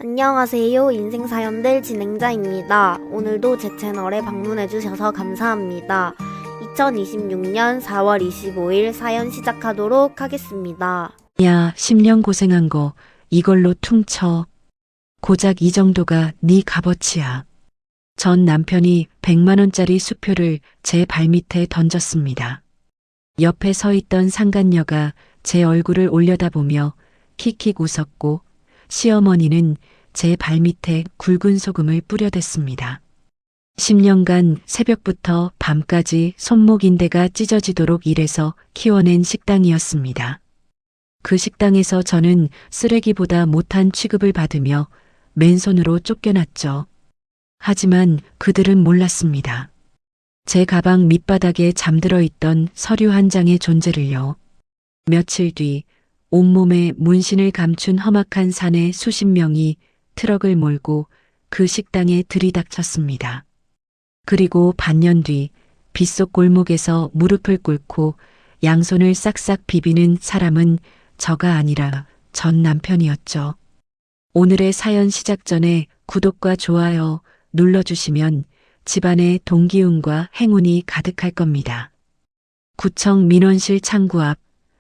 안녕하세요. 인생사연들 진행자입니다. 오늘도 제 채널에 방문해주셔서 감사합니다. 2026년 4월 25일 사연 시작하도록 하겠습니다. 야, 10년 고생한 거 이걸로 퉁쳐. 고작 이 정도가 네 값어치야. 전 남편이 100만 원짜리 수표를 제 발밑에 던졌습니다. 옆에 서 있던 상간녀가 제 얼굴을 올려다보며 킥킥 웃었고 시어머니는 제 발밑에 굵은 소금을 뿌려댔습니다. 10년간 새벽부터 밤까지 손목인대가 찢어지도록 일해서 키워낸 식당이었습니다. 그 식당에서 저는 쓰레기보다 못한 취급을 받으며 맨손으로 쫓겨났죠. 하지만 그들은 몰랐습니다. 제 가방 밑바닥에 잠들어 있던 서류 한 장의 존재를요. 며칠 뒤 온몸에 문신을 감춘 험악한 사내 수십 명이 트럭을 몰고 그 식당에 들이닥쳤습니다. 그리고 반년 뒤 빗속 골목에서 무릎을 꿇고 양손을 싹싹 비비는 사람은 저가 아니라 전 남편이었죠. 오늘의 사연 시작 전에 구독과 좋아요 눌러주시면 집안에 동기운과 행운이 가득할 겁니다. 구청 민원실 창구 앞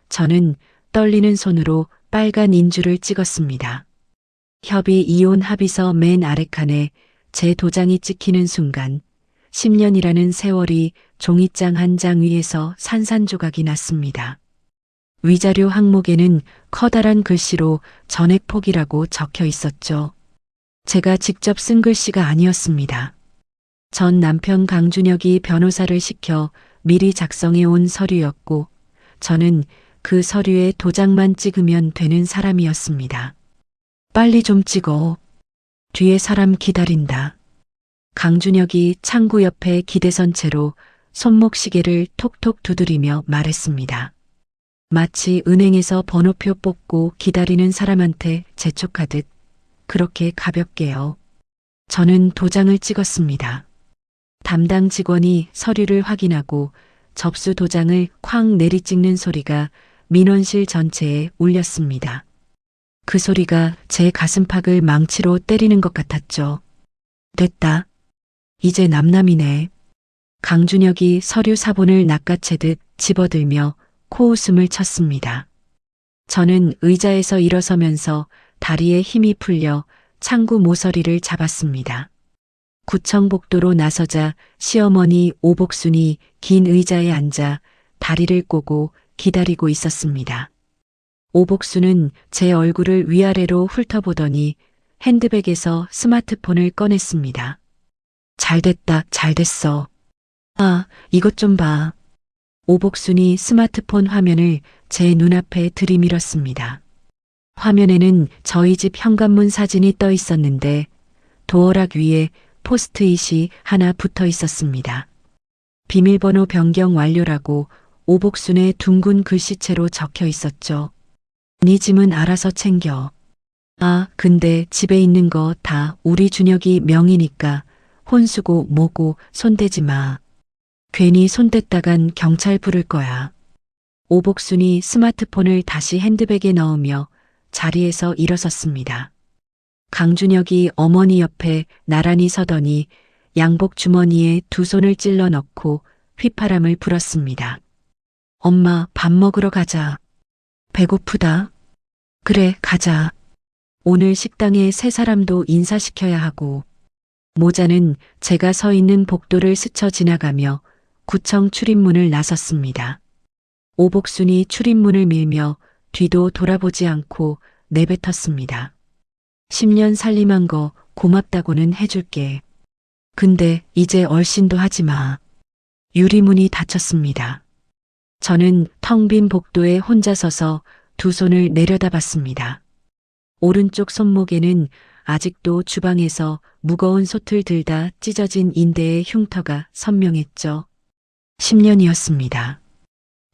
저는 떨리는 손으로 빨간 인주를 찍었습니다. 협의 이혼 합의서 맨 아래칸에 제 도장이 찍히는 순간 10년이라는 세월이 종이장 한 장 위에서 산산조각이 났습니다. 위자료 항목에는 커다란 글씨로 전액 포기라고 적혀 있었죠. 제가 직접 쓴 글씨가 아니었습니다. 전 남편 강준혁이 변호사를 시켜 미리 작성해 온 서류였고 저는 그 서류에 도장만 찍으면 되는 사람이었습니다. 빨리 좀 찍어. 뒤에 사람 기다린다. 강준혁이 창구 옆에 기대선 채로 손목시계를 톡톡 두드리며 말했습니다. 마치 은행에서 번호표 뽑고 기다리는 사람한테 재촉하듯 그렇게 가볍게요. 저는 도장을 찍었습니다. 담당 직원이 서류를 확인하고 접수 도장을 쾅 내리찍는 소리가 민원실 전체에 울렸습니다. 그 소리가 제 가슴팍을 망치로 때리는 것 같았죠. 됐다. 이제 남남이네. 강준혁이 서류 사본을 낚아채듯 집어들며 코웃음을 쳤습니다. 저는 의자에서 일어서면서 다리에 힘이 풀려 창구 모서리를 잡았습니다. 구청 복도로 나서자 시어머니 오복순이 긴 의자에 앉아 다리를 꼬고 기다리고 있었습니다. 오복순은 제 얼굴을 위아래로 훑어보더니 핸드백에서 스마트폰을 꺼냈습니다. 잘됐다, 잘됐어. 아, 이것 좀 봐. 오복순이 스마트폰 화면을 제 눈앞에 들이밀었습니다. 화면에는 저희 집 현관문 사진이 떠 있었는데 도어락 위에 포스트잇이 하나 붙어 있었습니다. 비밀번호 변경 완료라고 오복순의 둥근 글씨체로 적혀 있었죠. 네 짐은 알아서 챙겨. 아, 근데 집에 있는 거 다 우리 준혁이 명의니까 혼수고 뭐고 손대지 마. 괜히 손댔다간 경찰 부를 거야. 오복순이 스마트폰을 다시 핸드백에 넣으며 자리에서 일어섰습니다. 강준혁이 어머니 옆에 나란히 서더니 양복 주머니에 두 손을 찔러 넣고 휘파람을 불었습니다. 엄마, 밥 먹으러 가자. 배고프다. 그래, 가자. 오늘 식당에 세 사람도 인사시켜야 하고. 모자는 제가 서 있는 복도를 스쳐 지나가며 구청 출입문을 나섰습니다. 오복순이 출입문을 밀며 뒤도 돌아보지 않고 내뱉었습니다. 10년 살림한 거 고맙다고는 해줄게. 근데 이제 얼씬도 하지 마. 유리문이 닫혔습니다. 저는 텅 빈 복도에 혼자 서서 두 손을 내려다봤습니다. 오른쪽 손목에는 아직도 주방에서 무거운 솥을 들다 찢어진 인대의 흉터가 선명했죠. 10년이었습니다.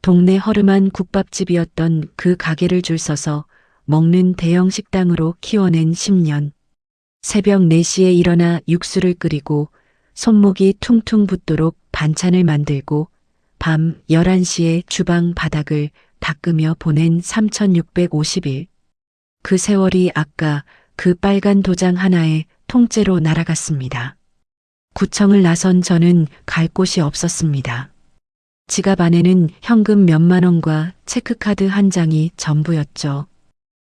동네 허름한 국밥집이었던 그 가게를 줄 서서 먹는 대형 식당으로 키워낸 10년. 새벽 4시에 일어나 육수를 끓이고 손목이 퉁퉁 붓도록 반찬을 만들고 밤 11시에 주방 바닥을 닦으며 보낸 3650일. 그 세월이 아까 그 빨간 도장 하나에 통째로 날아갔습니다. 구청을 나선 저는 갈 곳이 없었습니다. 지갑 안에는 현금 몇만 원과 체크카드 한 장이 전부였죠.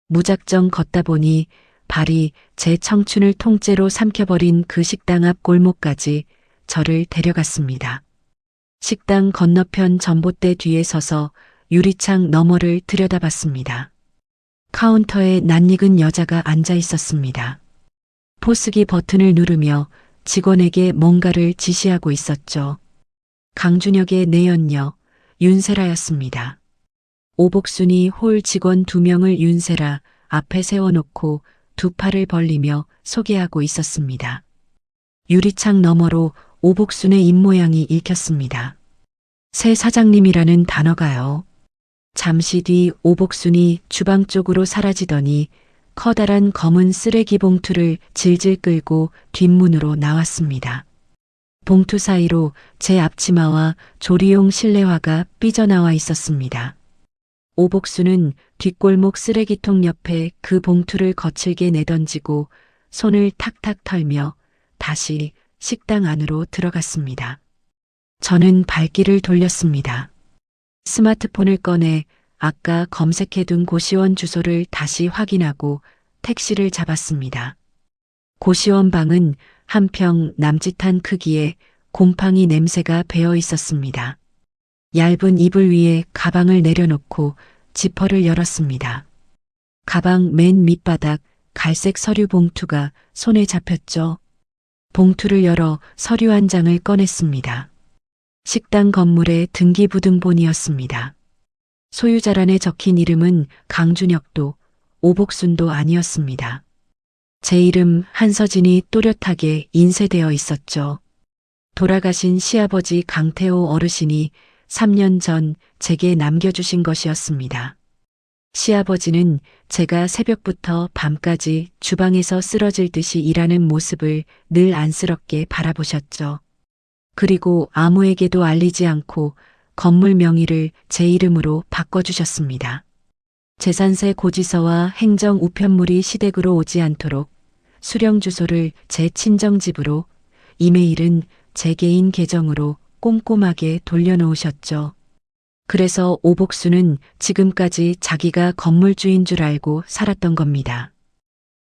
무작정 걷다 보니 발이 제 청춘을 통째로 삼켜버린 그 식당 앞 골목까지 저를 데려갔습니다. 식당 건너편 전봇대 뒤에 서서 유리창 너머를 들여다봤습니다. 카운터에 낯익은 여자가 앉아 있었습니다. 포스기 버튼을 누르며 직원에게 뭔가를 지시하고 있었죠. 강준혁의 내연녀 윤세라였습니다. 오복순이 홀 직원 2명을 윤세라 앞에 세워놓고 두 팔을 벌리며 소개하고 있었습니다. 유리창 너머로 오복순의 입모양이 읽혔습니다. 새 사장님이라는 단어가요. 잠시 뒤 오복순이 주방 쪽으로 사라지더니 커다란 검은 쓰레기 봉투를 질질 끌고 뒷문으로 나왔습니다. 봉투 사이로 제 앞치마와 조리용 실내화가 삐져나와 있었습니다. 오복순은 뒷골목 쓰레기통 옆에 그 봉투를 거칠게 내던지고 손을 탁탁 털며 다시 식당 안으로 들어갔습니다. 저는 발길을 돌렸습니다. 스마트폰을 꺼내 아까 검색해둔 고시원 주소를 다시 확인하고 택시를 잡았습니다. 고시원 방은 한 평 남짓한 크기에 곰팡이 냄새가 배어 있었습니다. 얇은 이불 위에 가방을 내려놓고 지퍼를 열었습니다. 가방 맨 밑바닥 갈색 서류 봉투가 손에 잡혔죠. 봉투를 열어 서류 한 장을 꺼냈습니다. 식당 건물의 등기부등본이었습니다. 소유자란에 적힌 이름은 강준혁도 오복순도 아니었습니다. 제 이름 한서진이 또렷하게 인쇄되어 있었죠. 돌아가신 시아버지 강태호 어르신이 3년 전 제게 남겨주신 것이었습니다. 시아버지는 제가 새벽부터 밤까지 주방에서 쓰러질 듯이 일하는 모습을 늘 안쓰럽게 바라보셨죠. 그리고 아무에게도 알리지 않고 건물 명의를 제 이름으로 바꿔주셨습니다. 재산세 고지서와 행정 우편물이 시댁으로 오지 않도록 수령 주소를 제 친정집으로, 이메일은 제 개인 계정으로 꼼꼼하게 돌려놓으셨죠. 그래서 오복순은 지금까지 자기가 건물주인 줄 알고 살았던 겁니다.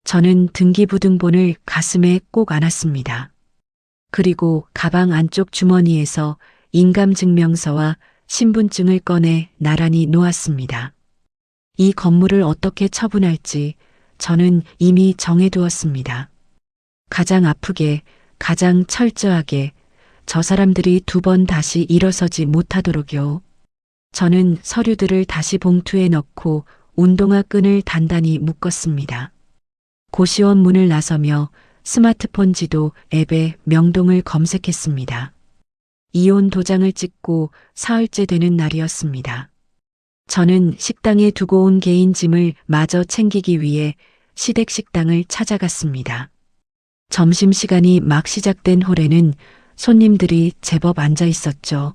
저는 등기부등본을 가슴에 꼭 안았습니다. 그리고 가방 안쪽 주머니에서 인감증명서와 신분증을 꺼내 나란히 놓았습니다. 이 건물을 어떻게 처분할지 저는 이미 정해두었습니다. 가장 아프게, 가장 철저하게 저 사람들이 2번 다시 일어서지 못하도록요. 저는 서류들을 다시 봉투에 넣고 운동화 끈을 단단히 묶었습니다. 고시원 문을 나서며 스마트폰 지도 앱에 명동을 검색했습니다. 이혼 도장을 찍고 사흘째 되는 날이었습니다. 저는 식당에 두고 온 개인 짐을 마저 챙기기 위해 시댁 식당을 찾아갔습니다. 점심시간이 막 시작된 홀에는 손님들이 제법 앉아 있었죠.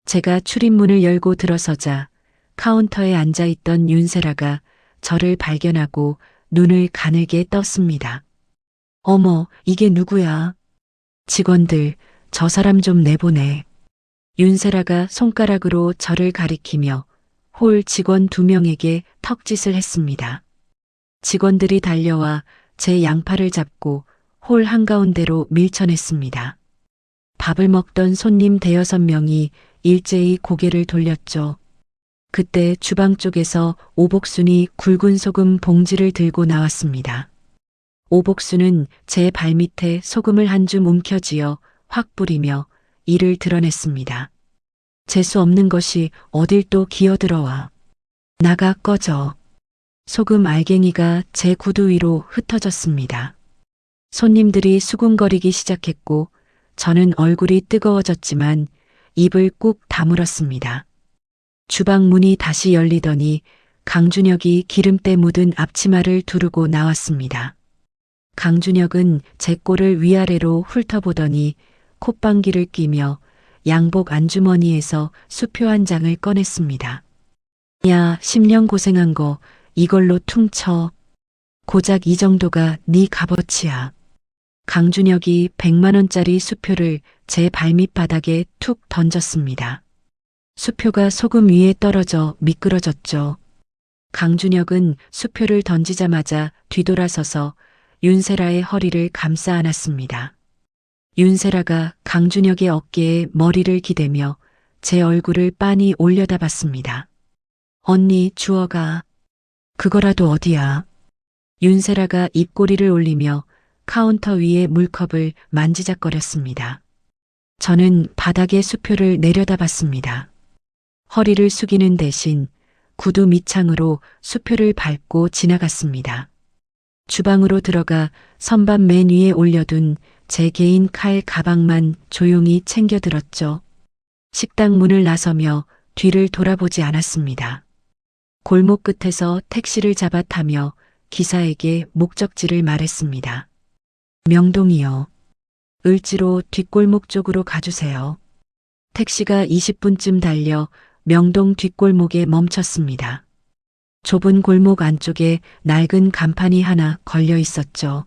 제가 출입문을 열고 들어서자 카운터에 앉아 있던 윤세라가 저를 발견하고 눈을 가늘게 떴습니다. 어머, 이게 누구야? 직원들, 저 사람 좀 내보내. 윤세라가 손가락으로 저를 가리키며 홀 직원 2명에게 턱짓을 했습니다. 직원들이 달려와 제 양팔을 잡고 홀 한가운데로 밀쳐냈습니다. 밥을 먹던 손님 5-6명이 일제히 고개를 돌렸죠. 그때 주방 쪽에서 오복순이 굵은 소금 봉지를 들고 나왔습니다. 오복순은 제 발밑에 소금을 한 줌 움켜쥐어 확 뿌리며 이를 드러냈습니다. 재수 없는 것이 어딜 또 기어들어와. 나가 꺼져. 소금 알갱이가 제 구두 위로 흩어졌습니다. 손님들이 수군거리기 시작했고 저는 얼굴이 뜨거워졌지만 입을 꾹 다물었습니다. 주방 문이 다시 열리더니 강준혁이 기름때 묻은 앞치마를 두르고 나왔습니다. 강준혁은 제 꼴을 위아래로 훑어보더니 콧방귀를 뀌며 양복 안주머니에서 수표 한 장을 꺼냈습니다. 야, 10년 고생한 거 이걸로 퉁쳐. 고작 이 정도가 네 값어치야. 강준혁이 100만 원짜리 수표를 제 발밑 바닥에 툭 던졌습니다. 수표가 소금 위에 떨어져 미끄러졌죠. 강준혁은 수표를 던지자마자 뒤돌아서서 윤세라의 허리를 감싸 안았습니다. 윤세라가 강준혁의 어깨에 머리를 기대며 제 얼굴을 빤히 올려다봤습니다. 언니 주워가. 그거라도 어디야. 윤세라가 입꼬리를 올리며 카운터 위에 물컵을 만지작거렸습니다. 저는 바닥에 수표를 내려다봤습니다. 허리를 숙이는 대신 구두 밑창으로 수표를 밟고 지나갔습니다. 주방으로 들어가 선반 맨 위에 올려둔 제 개인 칼 가방만 조용히 챙겨 들었죠. 식당 문을 나서며 뒤를 돌아보지 않았습니다. 골목 끝에서 택시를 잡아 타며 기사에게 목적지를 말했습니다. 명동이요. 을지로 뒷골목 쪽으로 가주세요. 택시가 20분쯤 달려 명동 뒷골목에 멈췄습니다. 좁은 골목 안쪽에 낡은 간판이 하나 걸려 있었죠.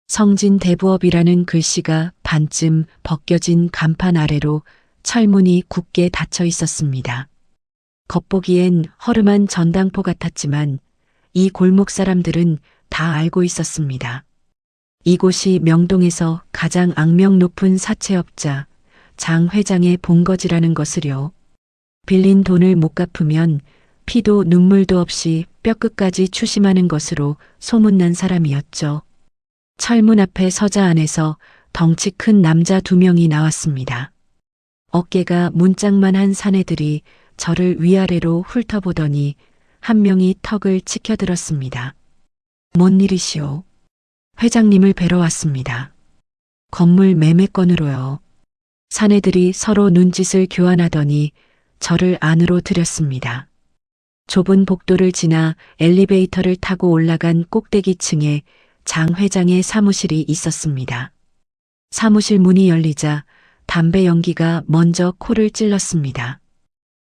성진 대부업이라는 글씨가 반쯤 벗겨진 간판 아래로 철문이 굳게 닫혀 있었습니다. 겉보기엔 허름한 전당포 같았지만 이 골목 사람들은 다 알고 있었습니다. 이곳이 명동에서 가장 악명 높은 사채업자 장 회장의 본거지라는 것을요. 빌린 돈을 못 갚으면 피도 눈물도 없이 뼈끝까지 추심하는 것으로 소문난 사람이었죠. 철문 앞에 서자 안에서 덩치 큰 남자 2명이 나왔습니다. 어깨가 문짝만한 사내들이 저를 위아래로 훑어보더니 한 명이 턱을 치켜들었습니다. 뭔 일이시오? 회장님을 뵈러 왔습니다. 건물 매매건으로요. 사내들이 서로 눈짓을 교환하더니 저를 안으로 들였습니다. 좁은 복도를 지나 엘리베이터를 타고 올라간 꼭대기층에 장 회장의 사무실이 있었습니다. 사무실 문이 열리자 담배 연기가 먼저 코를 찔렀습니다.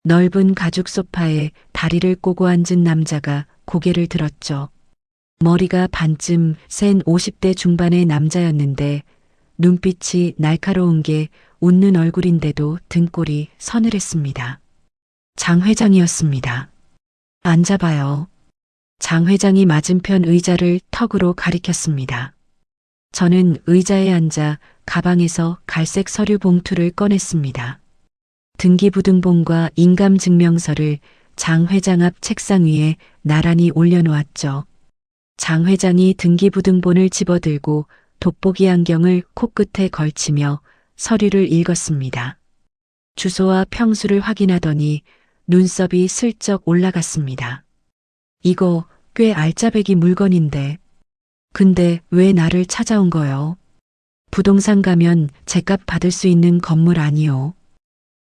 넓은 가죽 소파에 다리를 꼬고 앉은 남자가 고개를 들었죠. 머리가 반쯤 센 50대 중반의 남자였는데 눈빛이 날카로운 게 웃는 얼굴인데도 등골이 서늘했습니다. 장 회장이었습니다. 앉아봐요. 장 회장이 맞은편 의자를 턱으로 가리켰습니다. 저는 의자에 앉아 가방에서 갈색 서류 봉투를 꺼냈습니다. 등기부등본과 인감증명서를 장 회장 앞 책상 위에 나란히 올려놓았죠. 장 회장이 등기부등본을 집어들고 돋보기 안경을 코끝에 걸치며 서류를 읽었습니다. 주소와 평수를 확인하더니 눈썹이 슬쩍 올라갔습니다. 이거 꽤 알짜배기 물건인데. 근데 왜 나를 찾아온 거요? 부동산 가면 제값 받을 수 있는 건물 아니요.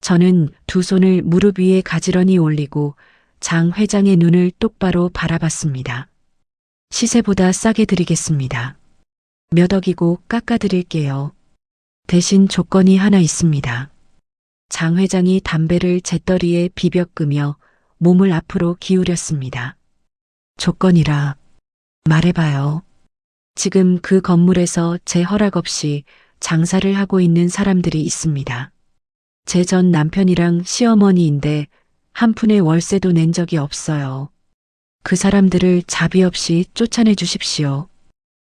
저는 두 손을 무릎 위에 가지런히 올리고 장 회장의 눈을 똑바로 바라봤습니다. 시세보다 싸게 드리겠습니다. 몇 억이고 깎아드릴게요. 대신 조건이 하나 있습니다. 장 회장이 담배를 재떨이에 비벼 끄며 몸을 앞으로 기울였습니다. 조건이라 말해봐요. 지금 그 건물에서 제 허락 없이 장사를 하고 있는 사람들이 있습니다. 제 전 남편이랑 시어머니인데 한 푼의 월세도 낸 적이 없어요. 그 사람들을 자비 없이 쫓아내 주십시오.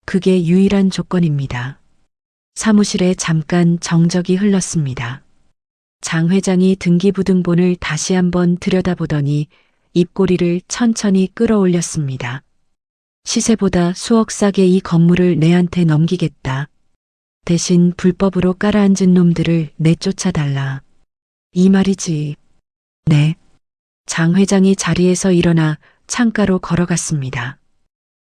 그게 유일한 조건입니다. 사무실에 잠깐 정적이 흘렀습니다. 장 회장이 등기부등본을 다시 한번 들여다보더니 입꼬리를 천천히 끌어올렸습니다. 시세보다 수억 싸게 이 건물을 내한테 넘기겠다. 대신 불법으로 깔아앉은 놈들을 내쫓아달라. 이 말이지. 네. 장 회장이 자리에서 일어나 창가로 걸어갔습니다.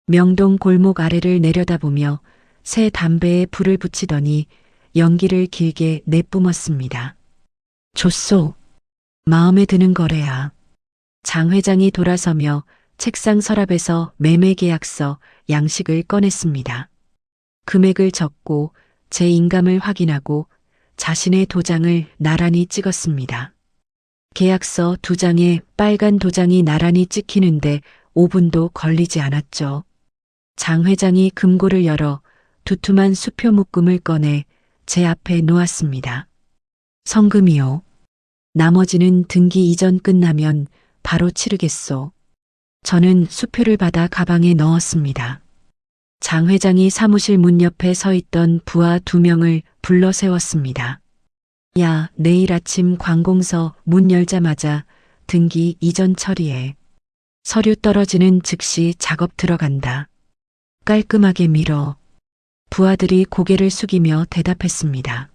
명동 골목 아래를 내려다보며 새 담배에 불을 붙이더니 연기를 길게 내뿜었습니다. 좋소. 마음에 드는 거래야. 장 회장이 돌아서며 책상 서랍에서 매매계약서 양식을 꺼냈습니다. 금액을 적고 제 인감을 확인하고 자신의 도장을 나란히 찍었습니다. 계약서 2장에 빨간 도장이 나란히 찍히는데 5분도 걸리지 않았죠. 장 회장이 금고를 열어 두툼한 수표 묶음을 꺼내 제 앞에 놓았습니다. 성금이요. 나머지는 등기 이전 끝나면 바로 치르겠소. 저는 수표를 받아 가방에 넣었습니다. 장 회장이 사무실 문 옆에 서 있던 부하 2명을 불러 세웠습니다. 야, 내일 아침 관공서 문 열자마자 등기 이전 처리해. 서류 떨어지는 즉시 작업 들어간다. 깔끔하게 밀어. 부하들이 고개를 숙이며 대답했습니다.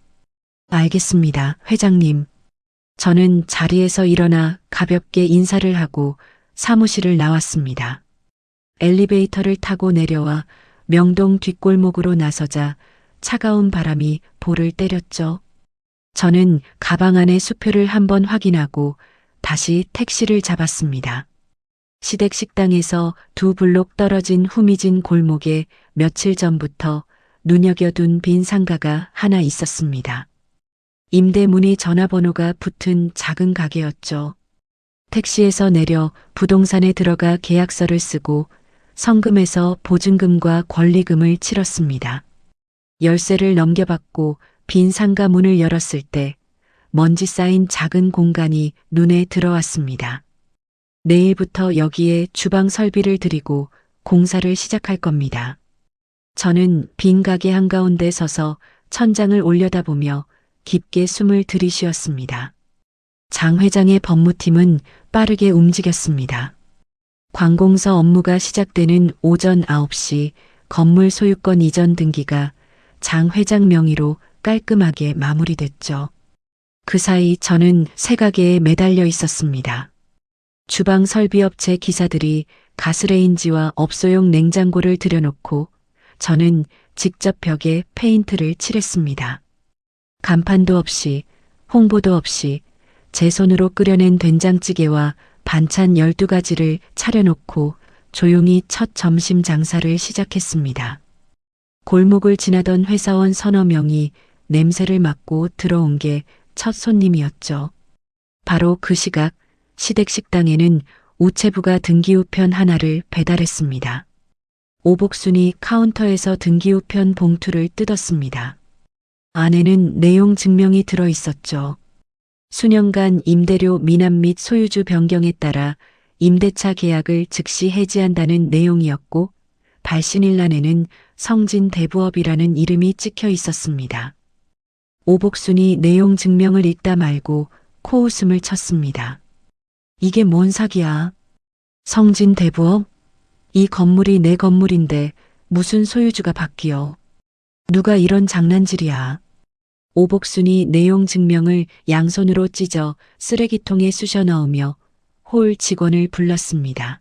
알겠습니다, 회장님. 저는 자리에서 일어나 가볍게 인사를 하고 사무실을 나왔습니다. 엘리베이터를 타고 내려와 명동 뒷골목으로 나서자 차가운 바람이 볼을 때렸죠. 저는 가방 안의 수표를 한번 확인하고 다시 택시를 잡았습니다. 시댁 식당에서 2블록 떨어진 후미진 골목에 며칠 전부터 눈여겨둔 빈 상가가 하나 있었습니다. 임대문의 전화번호가 붙은 작은 가게였죠. 택시에서 내려 부동산에 들어가 계약서를 쓰고 성금에서 보증금과 권리금을 치렀습니다. 열쇠를 넘겨받고 빈 상가 문을 열었을 때 먼지 쌓인 작은 공간이 눈에 들어왔습니다. 내일부터 여기에 주방 설비를 들이고 공사를 시작할 겁니다. 저는 빈 가게 한가운데 서서 천장을 올려다보며 깊게 숨을 들이쉬었습니다. 장 회장의 법무팀은 빠르게 움직였습니다. 관공서 업무가 시작되는 오전 9시 건물 소유권 이전 등기가 장 회장 명의로 깔끔하게 마무리됐죠. 그 사이 저는 새 가게에 매달려 있었습니다. 주방 설비업체 기사들이 가스레인지와 업소용 냉장고를 들여놓고 저는 직접 벽에 페인트를 칠했습니다. 간판도 없이 홍보도 없이 제 손으로 끓여낸 된장찌개와 반찬 12가지를 차려놓고 조용히 첫 점심 장사를 시작했습니다. 골목을 지나던 회사원 서너 명이 냄새를 맡고 들어온 게 첫 손님이었죠. 바로 그 시각 시댁 식당에는 우체부가 등기우편 하나를 배달했습니다. 오복순이 카운터에서 등기우편 봉투를 뜯었습니다. 안에는 내용 증명이 들어 있었죠. 수년간 임대료 미납 및 소유주 변경에 따라 임대차 계약을 즉시 해지한다는 내용이었고 발신일란에는 성진대부업이라는 이름이 찍혀 있었습니다. 오복순이 내용 증명을 읽다 말고 코웃음을 쳤습니다. 이게 뭔 사기야? 성진대부업? 이 건물이 내 건물인데 무슨 소유주가 바뀌어? 누가 이런 장난질이야? 오복순이 내용 증명을 양손으로 찢어 쓰레기통에 쑤셔 넣으며 홀 직원을 불렀습니다.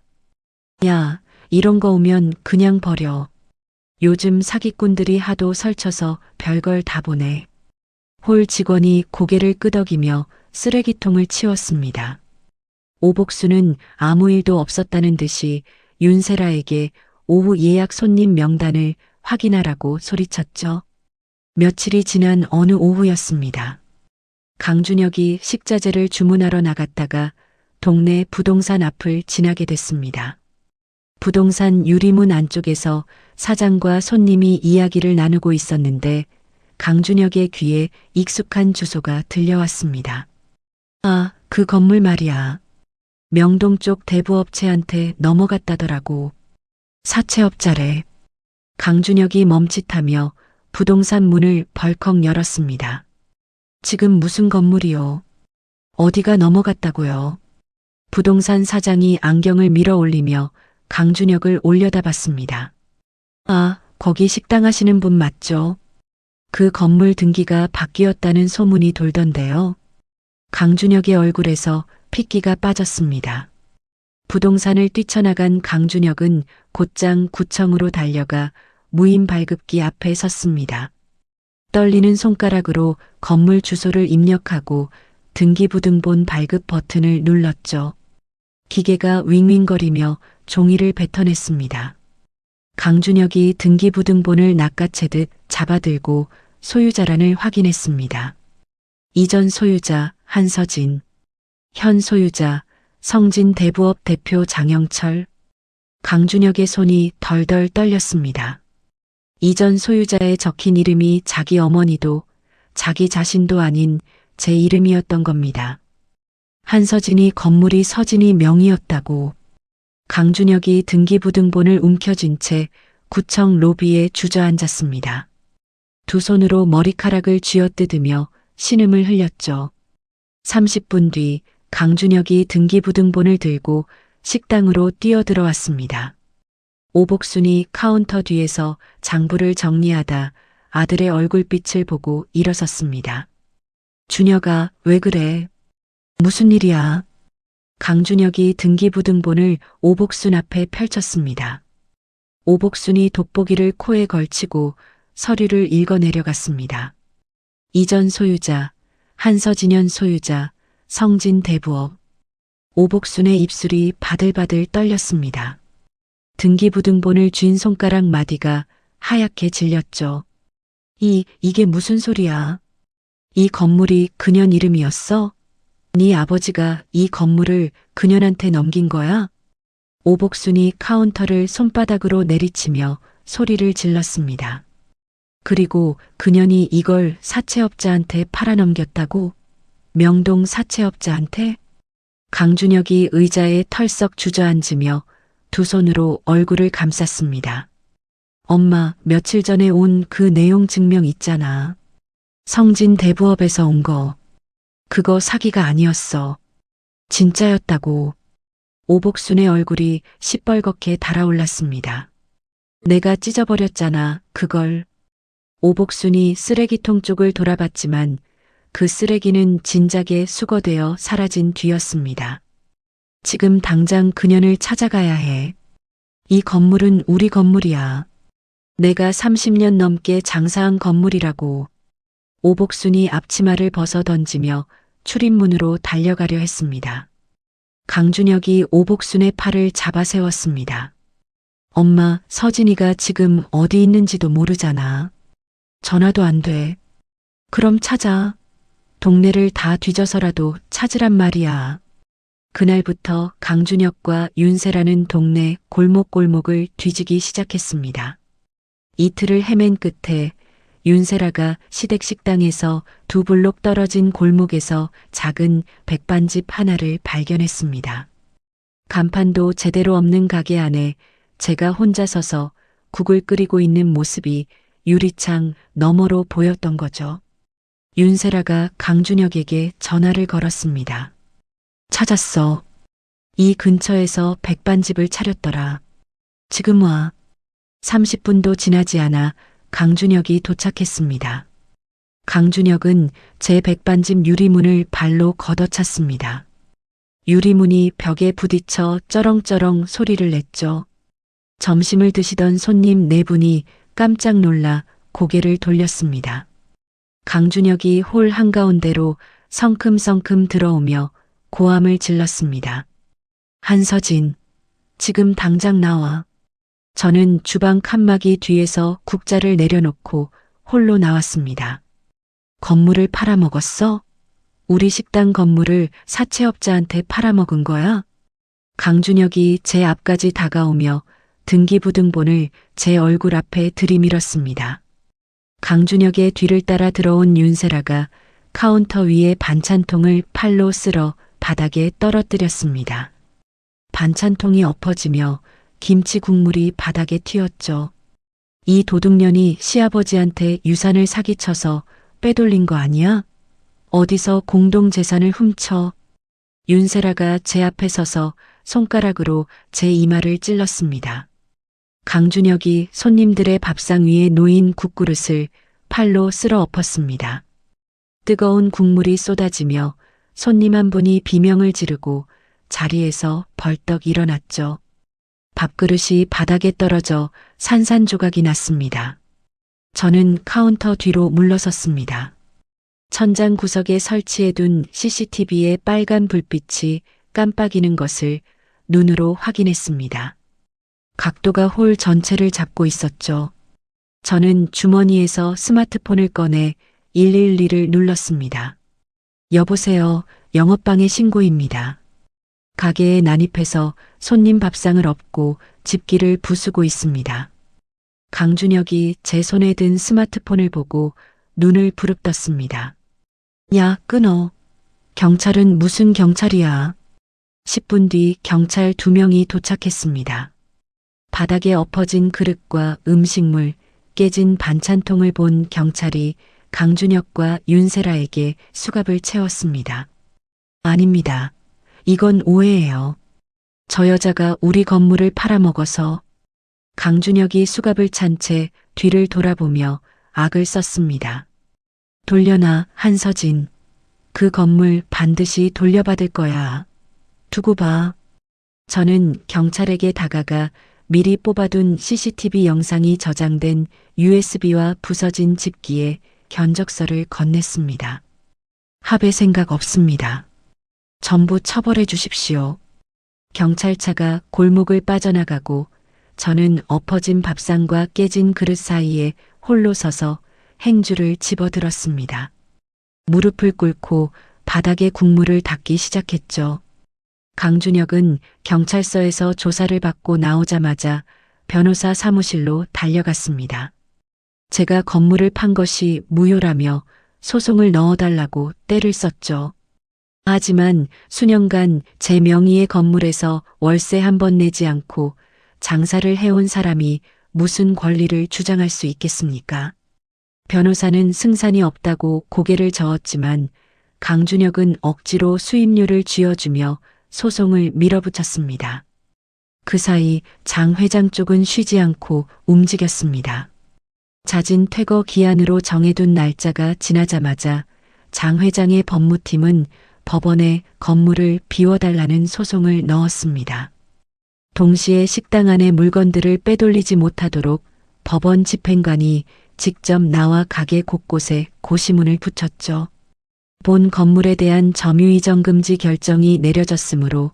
야, 이런 거 오면 그냥 버려. 요즘 사기꾼들이 하도 설쳐서 별걸 다 보내. 홀 직원이 고개를 끄덕이며 쓰레기통을 치웠습니다. 오복순은 아무 일도 없었다는 듯이 윤세라에게 오후 예약 손님 명단을 확인하라고 소리쳤죠. 며칠이 지난 어느 오후였습니다. 강준혁이 식자재를 주문하러 나갔다가 동네 부동산 앞을 지나게 됐습니다. 부동산 유리문 안쪽에서 사장과 손님이 이야기를 나누고 있었는데 강준혁의 귀에 익숙한 주소가 들려왔습니다. 아, 그 건물 말이야. 명동 쪽 대부업체한테 넘어갔다더라고. 사채업자래. 강준혁이 멈칫하며 부동산 문을 벌컥 열었습니다. 지금 무슨 건물이요? 어디가 넘어갔다고요? 부동산 사장이 안경을 밀어 올리며 강준혁을 올려다봤습니다. 아, 거기 식당 하시는 분 맞죠? 그 건물 등기가 바뀌었다는 소문이 돌던데요. 강준혁의 얼굴에서 핏기가 빠졌습니다. 부동산을 뛰쳐나간 강준혁은 곧장 구청으로 달려가 무임 발급기 앞에 섰습니다. 떨리는 손가락으로 건물 주소를 입력하고 등기부등본 발급 버튼을 눌렀죠. 기계가 윙윙거리며 종이를 뱉어냈습니다. 강준혁이 등기부등본을 낚아채듯 잡아들고 소유자란을 확인했습니다. 이전 소유자 한서진, 현 소유자 성진대부업 대표 장영철, 강준혁의 손이 덜덜 떨렸습니다. 이전 소유자에 적힌 이름이 자기 어머니도 자기 자신도 아닌 제 이름이었던 겁니다. 한서진이 건물이 서진이 명의였다고. 강준혁이 등기부등본을 움켜쥔 채 구청 로비에 주저앉았습니다. 두 손으로 머리카락을 쥐어뜯으며 신음을 흘렸죠. 30분 뒤 강준혁이 등기부등본을 들고 식당으로 뛰어들어왔습니다. 오복순이 카운터 뒤에서 장부를 정리하다 아들의 얼굴빛을 보고 일어섰습니다. 준혁아, 왜 그래? 무슨 일이야? 강준혁이 등기부등본을 오복순 앞에 펼쳤습니다. 오복순이 돋보기를 코에 걸치고 서류를 읽어 내려갔습니다. 이전 소유자, 한서진현 소유자, 성진 대부업. 오복순의 입술이 바들바들 떨렸습니다. 등기부등본을 쥔 손가락 마디가 하얗게 질렸죠. 이게 무슨 소리야? 이 건물이 그년 이름이었어? 네 아버지가 이 건물을 그년한테 넘긴 거야? 오복순이 카운터를 손바닥으로 내리치며 소리를 질렀습니다. 그리고 그년이 이걸 사채업자한테 팔아넘겼다고? 명동 사채업자한테? 강준혁이 의자에 털썩 주저앉으며 두 손으로 얼굴을 감쌌습니다. 엄마, 며칠 전에 온 그 내용 증명 있잖아. 성진 대부업에서 온 거. 그거 사기가 아니었어. 진짜였다고. 오복순의 얼굴이 시뻘겋게 달아올랐습니다. 내가 찢어버렸잖아, 그걸. 오복순이 쓰레기통 쪽을 돌아봤지만 그 쓰레기는 진작에 수거되어 사라진 뒤였습니다. 지금 당장 그년을 찾아가야 해. 이 건물은 우리 건물이야. 내가 30년 넘게 장사한 건물이라고. 오복순이 앞치마를 벗어 던지며 출입문으로 달려가려 했습니다. 강준혁이 오복순의 팔을 잡아 세웠습니다. 엄마, 서진이가 지금 어디 있는지도 모르잖아. 전화도 안 돼. 그럼 찾아. 동네를 다 뒤져서라도 찾으란 말이야. 그날부터 강준혁과 윤세라는 동네 골목골목을 뒤지기 시작했습니다. 이틀을 헤맨 끝에 윤세라가 시댁식당에서 두 블록 떨어진 골목에서 작은 백반집 하나를 발견했습니다. 간판도 제대로 없는 가게 안에 제가 혼자 서서 국을 끓이고 있는 모습이 유리창 너머로 보였던 거죠. 윤세라가 강준혁에게 전화를 걸었습니다. 찾았어. 이 근처에서 백반집을 차렸더라. 지금 와. 30분도 지나지 않아 강준혁이 도착했습니다. 강준혁은 제 백반집 유리문을 발로 걷어찼습니다. 유리문이 벽에 부딪혀 쩌렁쩌렁 소리를 냈죠. 점심을 드시던 손님 네 분이 깜짝 놀라 고개를 돌렸습니다. 강준혁이 홀 한가운데로 성큼성큼 들어오며 고함을 질렀습니다. 한서진, 지금 당장 나와. 저는 주방 칸막이 뒤에서 국자를 내려놓고 홀로 나왔습니다. 건물을 팔아먹었어? 우리 식당 건물을 사채업자한테 팔아먹은 거야? 강준혁이 제 앞까지 다가오며 등기부등본을 제 얼굴 앞에 들이밀었습니다. 강준혁의 뒤를 따라 들어온 윤세라가 카운터 위에 반찬통을 팔로 쓸어 바닥에 떨어뜨렸습니다. 반찬통이 엎어지며 김치 국물이 바닥에 튀었죠. 이 도둑년이 시아버지한테 유산을 사기쳐서 빼돌린 거 아니야? 어디서 공동재산을 훔쳐? 윤세라가 제 앞에 서서 손가락으로 제 이마를 찔렀습니다. 강준혁이 손님들의 밥상 위에 놓인 국그릇을 팔로 쓸어 엎었습니다. 뜨거운 국물이 쏟아지며 손님 한 분이 비명을 지르고 자리에서 벌떡 일어났죠. 밥그릇이 바닥에 떨어져 산산조각이 났습니다. 저는 카운터 뒤로 물러섰습니다. 천장 구석에 설치해둔 CCTV의 빨간 불빛이 깜빡이는 것을 눈으로 확인했습니다. 각도가 홀 전체를 잡고 있었죠. 저는 주머니에서 스마트폰을 꺼내 112를 눌렀습니다. 여보세요, 영업방해 신고입니다. 가게에 난입해서 손님 밥상을 엎고 집기를 부수고 있습니다. 강준혁이 제 손에 든 스마트폰을 보고 눈을 부릅떴습니다. 야, 끊어. 경찰은 무슨 경찰이야. 10분 뒤 경찰 2명이 도착했습니다. 바닥에 엎어진 그릇과 음식물, 깨진 반찬통을 본 경찰이 강준혁과 윤세라에게 수갑을 채웠습니다. 아닙니다. 이건 오해예요. 저 여자가 우리 건물을 팔아먹어서. 강준혁이 수갑을 찬 채 뒤를 돌아보며 악을 썼습니다. 돌려놔, 한서진. 그 건물 반드시 돌려받을 거야. 두고 봐. 저는 경찰에게 다가가 미리 뽑아둔 CCTV 영상이 저장된 USB와 부서진 집기에 견적서를 건넸습니다. 합의 생각 없습니다. 전부 처벌해 주십시오. 경찰차가 골목을 빠져나가고 저는 엎어진 밥상과 깨진 그릇 사이에 홀로 서서 행주를 집어들었습니다. 무릎을 꿇고 바닥에 국물을 닦기 시작했죠. 강준혁은 경찰서에서 조사를 받고 나오자마자 변호사 사무실로 달려갔습니다. 제가 건물을 판 것이 무효라며 소송을 넣어달라고 떼를 썼죠. 하지만 수년간 제 명의의 건물에서 월세 한 번 내지 않고 장사를 해온 사람이 무슨 권리를 주장할 수 있겠습니까? 변호사는 승산이 없다고 고개를 저었지만 강준혁은 억지로 수임료를 쥐어주며 소송을 밀어붙였습니다. 그 사이 장 회장 쪽은 쉬지 않고 움직였습니다. 잦은 퇴거 기한으로 정해둔 날짜가 지나자마자 장 회장의 법무팀은 법원에 건물을 비워달라는 소송을 넣었습니다. 동시에 식당 안의 물건들을 빼돌리지 못하도록 법원 집행관이 직접 나와 가게 곳곳에 고시문을 붙였죠. 본 건물에 대한 점유이전 금지 결정이 내려졌으므로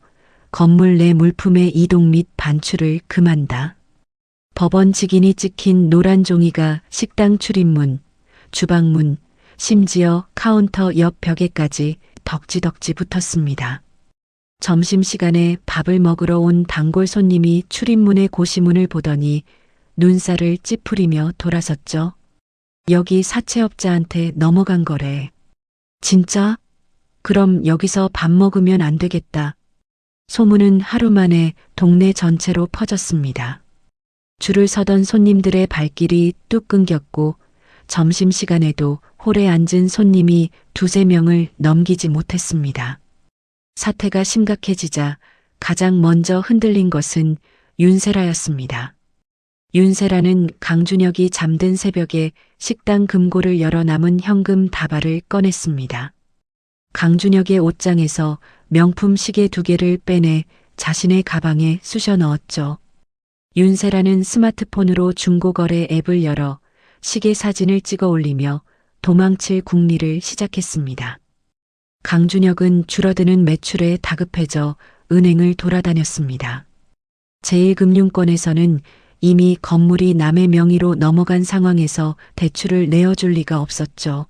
건물 내 물품의 이동 및 반출을 금한다. 법원 직인이 찍힌 노란 종이가 식당 출입문, 주방문, 심지어 카운터 옆 벽에까지 덕지덕지 붙었습니다. 점심시간에 밥을 먹으러 온 단골 손님이 출입문의 고시문을 보더니 눈살을 찌푸리며 돌아섰죠. 여기 사채업자한테 넘어간 거래. 진짜? 그럼 여기서 밥 먹으면 안 되겠다. 소문은 하루 만에 동네 전체로 퍼졌습니다. 줄을 서던 손님들의 발길이 뚝 끊겼고 점심시간에도 홀에 앉은 손님이 2~3명을 넘기지 못했습니다. 사태가 심각해지자 가장 먼저 흔들린 것은 윤세라였습니다. 윤세라는 강준혁이 잠든 새벽에 식당 금고를 열어 남은 현금 다발을 꺼냈습니다. 강준혁의 옷장에서 명품 시계 2개를 빼내 자신의 가방에 쑤셔 넣었죠. 윤세라는 스마트폰으로 중고거래 앱을 열어 시계 사진을 찍어 올리며 도망칠 궁리를 시작했습니다. 강준혁은 줄어드는 매출에 다급해져 은행을 돌아다녔습니다. 제1금융권에서는 이미 건물이 남의 명의로 넘어간 상황에서 대출을 내어줄 리가 없었죠.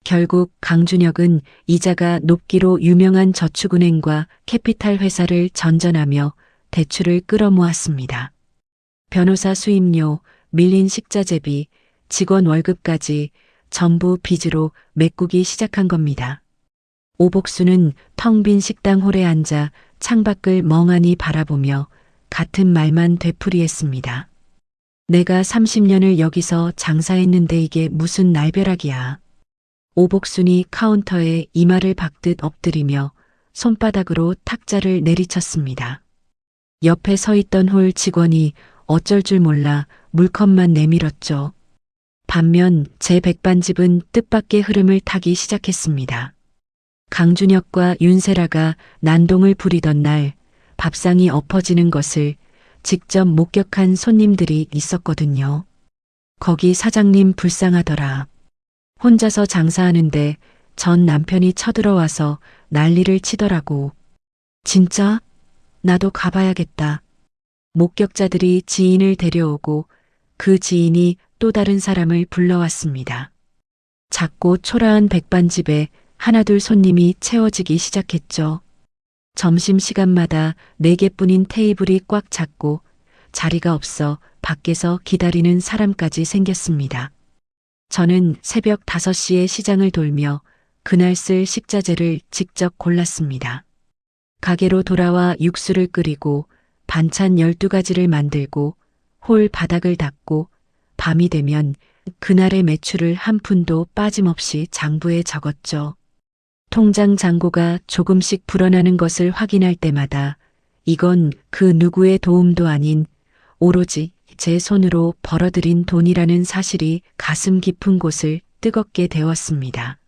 결국 강준혁은 이자가 높기로 유명한 저축은행과 캐피탈 회사를 전전하며 대출을 끌어모았습니다. 변호사 수임료, 밀린 식자재비, 직원 월급까지 전부 빚으로 메꾸기 시작한 겁니다. 오복수는 텅 빈 식당 홀에 앉아 창밖을 멍하니 바라보며 같은 말만 되풀이했습니다. 내가 30년을 여기서 장사했는데 이게 무슨 날벼락이야. 오복순이 카운터에 이마를 박듯 엎드리며 손바닥으로 탁자를 내리쳤습니다. 옆에 서 있던 홀 직원이 어쩔 줄 몰라 물컵만 내밀었죠. 반면 제 백반집은 뜻밖의 흐름을 타기 시작했습니다. 강준혁과 윤세라가 난동을 부리던 날 밥상이 엎어지는 것을 직접 목격한 손님들이 있었거든요. 거기 사장님 불쌍하더라. 혼자서 장사하는데 전 남편이 쳐들어와서 난리를 치더라고. 진짜? 나도 가봐야겠다. 목격자들이 지인을 데려오고 그 지인이 또 다른 사람을 불러왔습니다. 작고 초라한 백반집에 하나둘 손님이 채워지기 시작했죠. 점심시간마다 4개뿐인 테이블이 꽉 찼고 자리가 없어 밖에서 기다리는 사람까지 생겼습니다. 저는 새벽 5시에 시장을 돌며 그날 쓸 식자재를 직접 골랐습니다. 가게로 돌아와 육수를 끓이고 반찬 12가지를 만들고 홀 바닥을 닦고 밤이 되면 그날의 매출을 한 푼도 빠짐없이 장부에 적었죠. 통장 잔고가 조금씩 불어나는 것을 확인할 때마다 이건 그 누구의 도움도 아닌 오로지 제 손으로 벌어들인 돈이라는 사실이 가슴 깊은 곳을 뜨겁게 데웠습니다.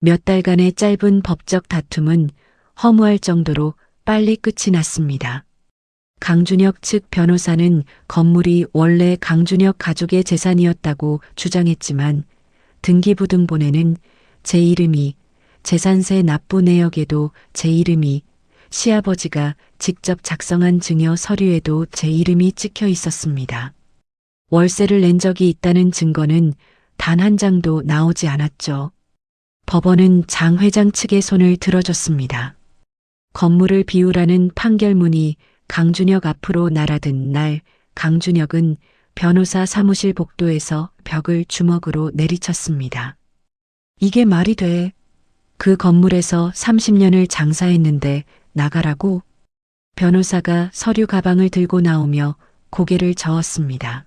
몇 달간의 짧은 법적 다툼은 허무할 정도로 빨리 끝이 났습니다. 강준혁 측 변호사는 건물이 원래 강준혁 가족의 재산이었다고 주장했지만 등기부등본에는 제 이름이, 재산세 납부 내역에도 제 이름이, 시아버지가 직접 작성한 증여 서류에도 제 이름이 찍혀 있었습니다. 월세를 낸 적이 있다는 증거는 단 한 장도 나오지 않았죠. 법원은 장 회장 측의 손을 들어줬습니다. 건물을 비우라는 판결문이 강준혁 앞으로 날아든 날, 강준혁은 변호사 사무실 복도에서 벽을 주먹으로 내리쳤습니다. 이게 말이 돼. 그 건물에서 30년을 장사했는데 나가라고? 변호사가 서류 가방을 들고 나오며 고개를 저었습니다.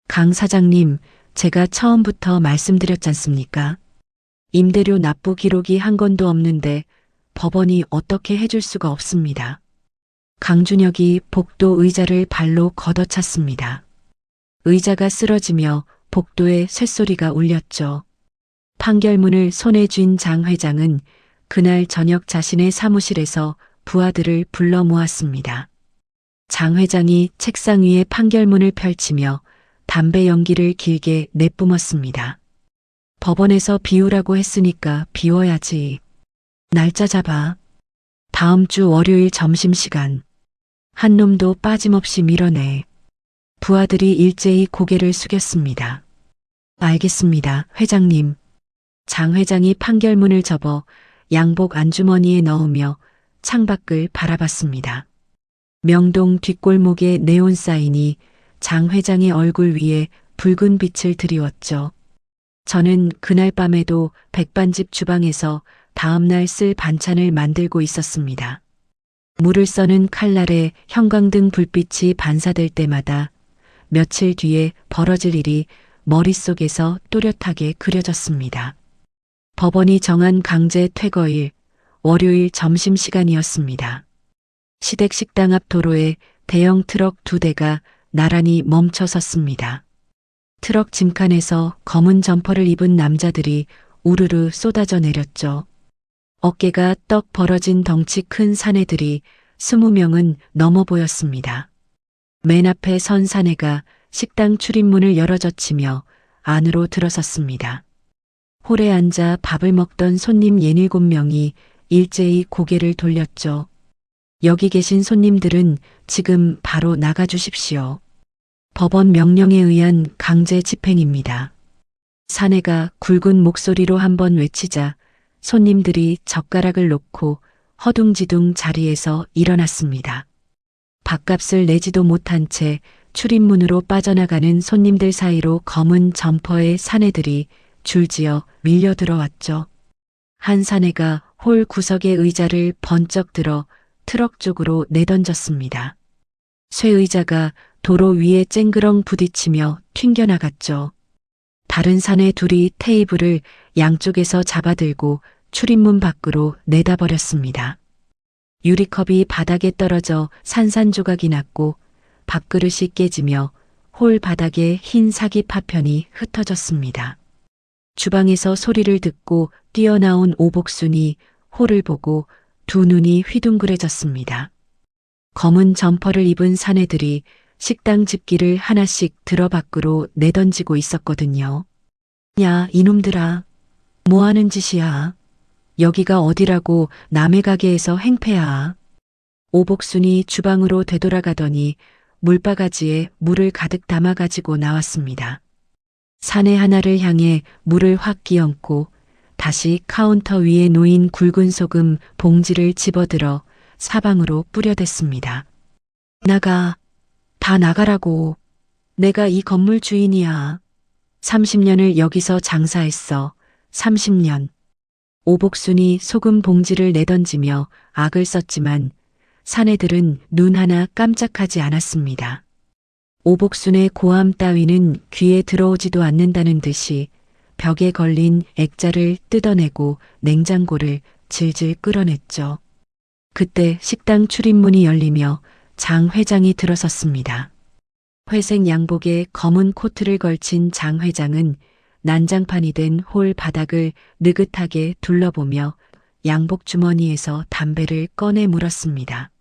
강 사장님, 제가 처음부터 말씀드렸잖습니까? 임대료 납부 기록이 한 건도 없는데 법원이 어떻게 해줄 수가 없습니다. 강준혁이 복도 의자를 발로 걷어찼습니다. 의자가 쓰러지며 복도에 쇳소리가 울렸죠. 판결문을 손에 쥔 장 회장은 그날 저녁 자신의 사무실에서 부하들을 불러 모았습니다. 장 회장이 책상 위에 판결문을 펼치며 담배 연기를 길게 내뿜었습니다. 법원에서 비우라고 했으니까 비워야지. 날짜 잡아. 다음 주 월요일 점심시간. 한 놈도 빠짐없이 밀어내. 부하들이 일제히 고개를 숙였습니다. 알겠습니다, 회장님. 장 회장이 판결문을 접어 양복 안주머니에 넣으며 창밖을 바라봤습니다. 명동 뒷골목의 네온 사인이 장 회장의 얼굴 위에 붉은 빛을 드리웠죠. 저는 그날 밤에도 백반집 주방에서 다음날 쓸 반찬을 만들고 있었습니다. 물을 써는 칼날에 형광등 불빛이 반사될 때마다 며칠 뒤에 벌어질 일이 머릿속에서 또렷하게 그려졌습니다. 법원이 정한 강제 퇴거일, 월요일 점심시간이었습니다. 시댁식당 앞 도로에 대형 트럭 2대가 나란히 멈춰 섰습니다. 트럭 짐칸에서 검은 점퍼를 입은 남자들이 우르르 쏟아져 내렸죠. 어깨가 떡 벌어진 덩치 큰 사내들이 20명은 넘어 보였습니다. 맨 앞에 선 사내가 식당 출입문을 열어젖히며 안으로 들어섰습니다. 홀에 앉아 밥을 먹던 손님 67명이 일제히 고개를 돌렸죠. 여기 계신 손님들은 지금 바로 나가주십시오. 법원 명령에 의한 강제 집행입니다. 사내가 굵은 목소리로 한번 외치자 손님들이 젓가락을 놓고 허둥지둥 자리에서 일어났습니다. 밥값을 내지도 못한 채 출입문으로 빠져나가는 손님들 사이로 검은 점퍼의 사내들이 줄지어 밀려 들어왔죠. 한 사내가 홀 구석의 의자를 번쩍 들어 트럭 쪽으로 내던졌습니다. 쇠 의자가 도로 위에 쨍그렁 부딪히며 튕겨나갔죠. 다른 사내 둘이 테이블을 양쪽에서 잡아들고 출입문 밖으로 내다버렸습니다. 유리컵이 바닥에 떨어져 산산조각이 났고 밥그릇이 깨지며 홀 바닥에 흰 사기 파편이 흩어졌습니다. 주방에서 소리를 듣고 뛰어나온 오복순이 홀을 보고 두 눈이 휘둥그레졌습니다. 검은 점퍼를 입은 사내들이 식당 집기를 하나씩 들어 밖으로 내던지고 있었거든요. 야, 이놈들아. 뭐 하는 짓이야? 여기가 어디라고 남의 가게에서 행패야. 오복순이 주방으로 되돌아가더니 물바가지에 물을 가득 담아가지고 나왔습니다. 사내 하나를 향해 물을 확 끼얹고 다시 카운터 위에 놓인 굵은 소금 봉지를 집어들어 사방으로 뿌려댔습니다. 나가, 다 나가라고. 내가 이 건물 주인이야. 30년을 여기서 장사했어. 30년. 오복순이 소금 봉지를 내던지며 악을 썼지만 사내들은 눈 하나 깜짝하지 않았습니다. 오복순의 고함 따위는 귀에 들어오지도 않는다는 듯이 벽에 걸린 액자를 뜯어내고 냉장고를 질질 끌어냈죠. 그때 식당 출입문이 열리며 장 회장이 들어섰습니다. 회색 양복에 검은 코트를 걸친 장 회장은 난장판이 된 홀 바닥을 느긋하게 둘러보며 양복 주머니에서 담배를 꺼내 물었습니다.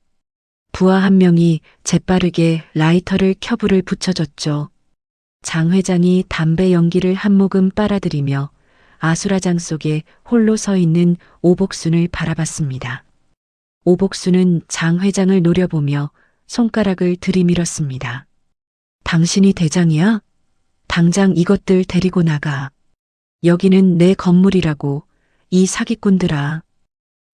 부하 한 명이 재빠르게 라이터를 켜불을 붙여줬죠. 장 회장이 담배 연기를 한 모금 빨아들이며 아수라장 속에 홀로 서 있는 오복순을 바라봤습니다. 오복순은 장 회장을 노려보며 손가락을 들이밀었습니다. 당신이 대장이야? 당장 이것들 데리고 나가. 여기는 내 건물이라고, 이 사기꾼들아.